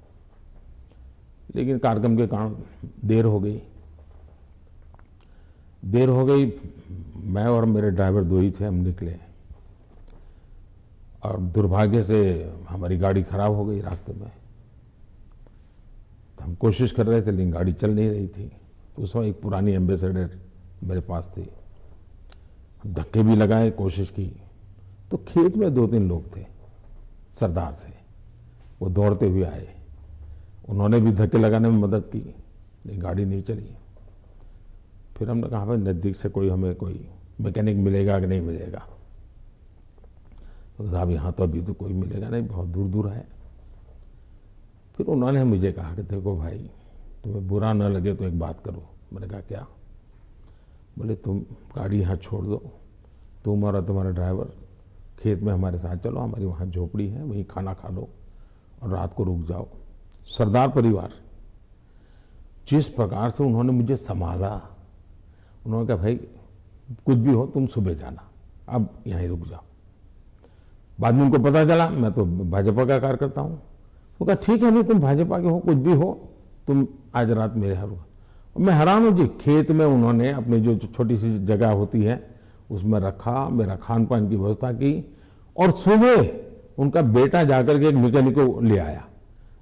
लेकिन कार्यक्रम के कारण देर हो गई। मैं और मेरे ड्राइवर दो ही थे, हम निकले, और दुर्भाग्य से हमारी गाड़ी खराब हो गई रास्ते में। तो हम कोशिश कर रहे थे लेकिन गाड़ी चल नहीं रही थी। तो उस समय एक पुरानी एम्बेसडर मेरे पास थी, धक्के भी लगाए, कोशिश की, तो खेत में 2-3 लोग थे, सरदार थे, वो दौड़ते हुए आए, उन्होंने भी धक्के लगाने में मदद की, लेकिन गाड़ी नहीं चली। फिर हमने कहा भाई नज़दीक से कोई हमें कोई मैकेनिक मिलेगा कि नहीं मिलेगा, तो साहब यहाँ तो अभी तो कोई मिलेगा नहीं, बहुत दूर दूर है। फिर उन्होंने मुझे कहा कि देखो भाई तुम्हें बुरा न लगे तो एक बात करो। मैंने कहा क्या? बोले तुम गाड़ी यहाँ छोड़ दो, तुम और तुम्हारा ड्राइवर खेत में हमारे साथ चलो, हमारी वहाँ झोपड़ी है, वहीं खाना खा लो और रात को रुक जाओ। सरदार परिवार जिस प्रकार से उन्होंने मुझे संभाला, उन्होंने कहा भाई कुछ भी हो तुम सुबह जाना, अब यहीं रुक जाओ। बाद में उनको पता चला मैं तो भाजपा का कार्यकर्ता हूँ। वो कहा ठीक है, नहीं तुम भाजपा के हो, कुछ भी हो, तुम आज रात मेरे यहाँ रुको। मैं हैरान हूँ जी, खेत में उन्होंने अपनी जो छोटी सी जगह होती है उसमें रखा, मेरा खान पान की व्यवस्था की, और सुबह उनका बेटा जाकर के एक मैकेनिक को ले आया,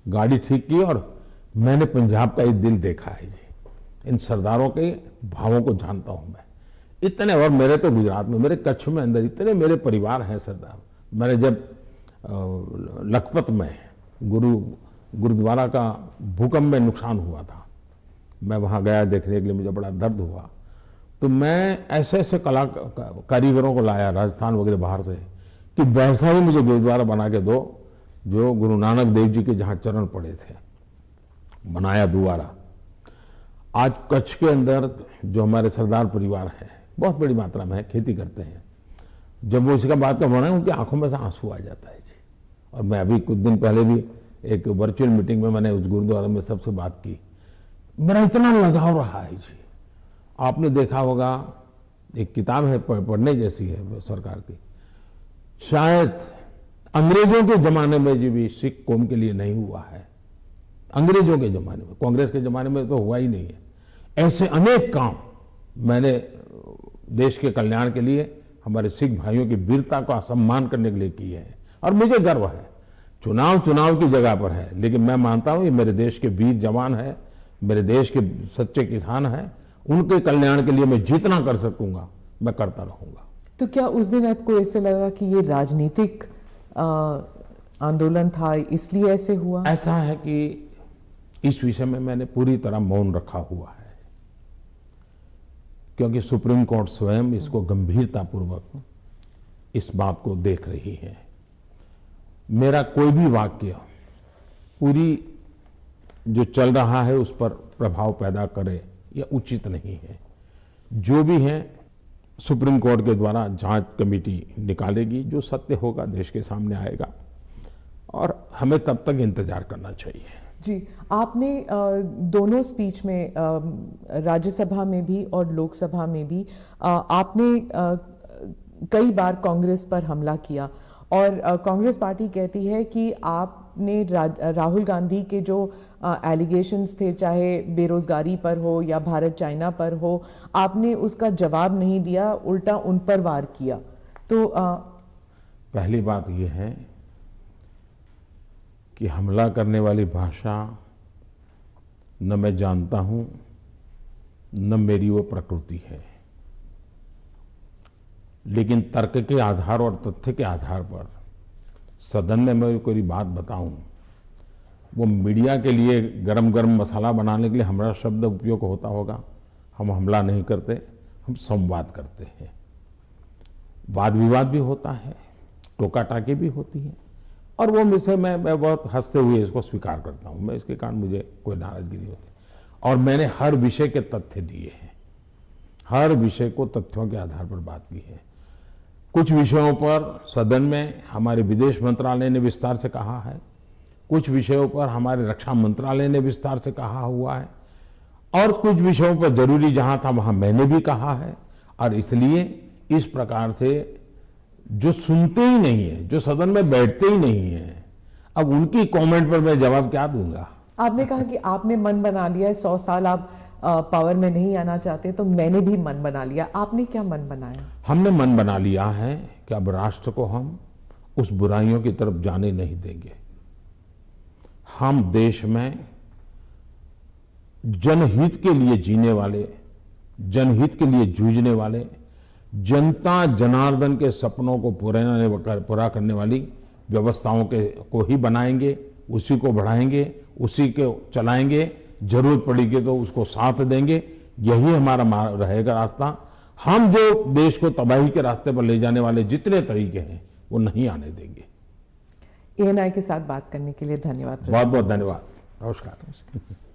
गाड़ी ठीक की, और मैंने पंजाब का एक दिल देखा है जी। इन सरदारों के भावों को जानता हूं मैं इतने। और मेरे तो गुजरात में, मेरे कच्छ में अंदर इतने मेरे परिवार हैं सरदार। मैंने जब लखपत में गुरुद्वारा का भूकंप में नुकसान हुआ था, मैं वहाँ गया देखने के लिए, मुझे बड़ा दर्द हुआ। तो मैं ऐसे ऐसे कारीगरों को लाया राजस्थान वगैरह बाहर से कि वैसा ही मुझे गुरुद्वारा बना के दो जो गुरु नानक देव जी के जहाँ चरण पड़े थे, बनाया दोबारा। आज कच्छ के अंदर जो हमारे सरदार परिवार है, बहुत बड़ी मात्रा में है, खेती करते हैं। जब वो इसका बात का बना, उनकी आंखों में से आंसू आ जाता है जी। और मैं अभी कुछ दिन पहले भी एक वर्चुअल मीटिंग में मैंने उस गुरुद्वारा में सबसे बात की, मेरा इतना लगाव रहा है जी। आपने देखा होगा, एक किताब है पढ़ने जैसी है सरकार की, शायद अंग्रेजों के जमाने में जी भी सिख कौम के लिए नहीं हुआ है। अंग्रेजों के जमाने में, कांग्रेस के जमाने में तो हुआ ही नहीं है। ऐसे अनेक काम मैंने देश के कल्याण के लिए, हमारे सिख भाइयों की वीरता का सम्मान करने के लिए किए हैं, और मुझे गर्व है। चुनाव की जगह पर है, लेकिन मैं मानता हूं ये मेरे देश के वीर जवान है, मेरे देश के सच्चे किसान हैं, उनके कल्याण के लिए मैं जितना कर सकूंगा मैं करता रहूंगा। तो क्या उस दिन आपको ऐसे लगा कि ये राजनीतिक आंदोलन था इसलिए ऐसे हुआ? ऐसा है कि इस विषय में मैंने पूरी तरह मौन रखा हुआ है, क्योंकि सुप्रीम कोर्ट स्वयं इसको गंभीरतापूर्वक इस बात को देख रही है। मेरा कोई भी वाक्य पूरी जो चल रहा है उस पर प्रभाव पैदा करे यह उचित नहीं है। जो भी है सुप्रीम कोर्ट के द्वारा जांच कमेटी निकालेगी, जो सत्य होगा देश के सामने आएगा, और हमें तब तक इंतजार करना चाहिए। जी, आपने दोनों स्पीच में, राज्यसभा में भी और लोकसभा में भी, आपने कई बार कांग्रेस पर हमला किया, और कांग्रेस पार्टी कहती है कि आपने राहुल गांधी के जो एलिगेशंस थे, चाहे बेरोजगारी पर हो या भारत चाइना पर हो, आपने उसका जवाब नहीं दिया, उल्टा उन पर वार किया। तो पहली बात यह है कि हमला करने वाली भाषा न मैं जानता हूं, न मेरी वो प्रकृति है, लेकिन तर्क के आधार और तथ्य के आधार पर सदन में मैं कोई बात बताऊं, वो मीडिया के लिए गरम गरम मसाला बनाने के लिए हमारा शब्द उपयोग होता होगा। हम हमला नहीं करते, हम संवाद करते हैं। वाद विवाद भी होता है, टोका टाकी भी होती है, और वो विषय मैं बहुत हंसते हुए इसको स्वीकार करता हूं। मैं इसके कारण मुझे कोई नाराजगी नहीं होती, और मैंने हर विषय के तथ्य दिए हैं, हर विषय को तथ्यों के आधार पर बात की है। कुछ विषयों पर सदन में हमारे विदेश मंत्रालय ने विस्तार से कहा है, कुछ विषयों पर हमारे रक्षा मंत्रालय ने विस्तार से कहा हुआ है, और कुछ विषयों पर जरूरी जहां था वहां मैंने भी कहा है। और इसलिए इस प्रकार से जो सुनते ही नहीं है, जो सदन में बैठते ही नहीं है, अब उनकी कमेंट पर मैं जवाब क्या दूंगा? आपने कहा कि आपने मन बना लिया है, 100 साल आप पावर में नहीं आना चाहते, तो मैंने भी मन बना लिया। आपने क्या मन बनाया? हमने मन बना लिया है कि अब राष्ट्र को हम उस बुराइयों की तरफ जाने नहीं देंगे। हम देश में जनहित के लिए जीने वाले, जनहित के लिए जूझने वाले, जनता जनार्दन के सपनों को पूरा करने वाली व्यवस्थाओं को ही बनाएंगे, उसी को बढ़ाएंगे, उसी को चलाएंगे, जरूरत पड़ेगी तो उसको साथ देंगे। यही हमारा रहेगा रास्ता। हम जो देश को तबाही के रास्ते पर ले जाने वाले जितने तरीके हैं वो नहीं आने देंगे। ANI के साथ बात करने के लिए धन्यवाद। बहुत बहुत धन्यवाद। नमस्कार।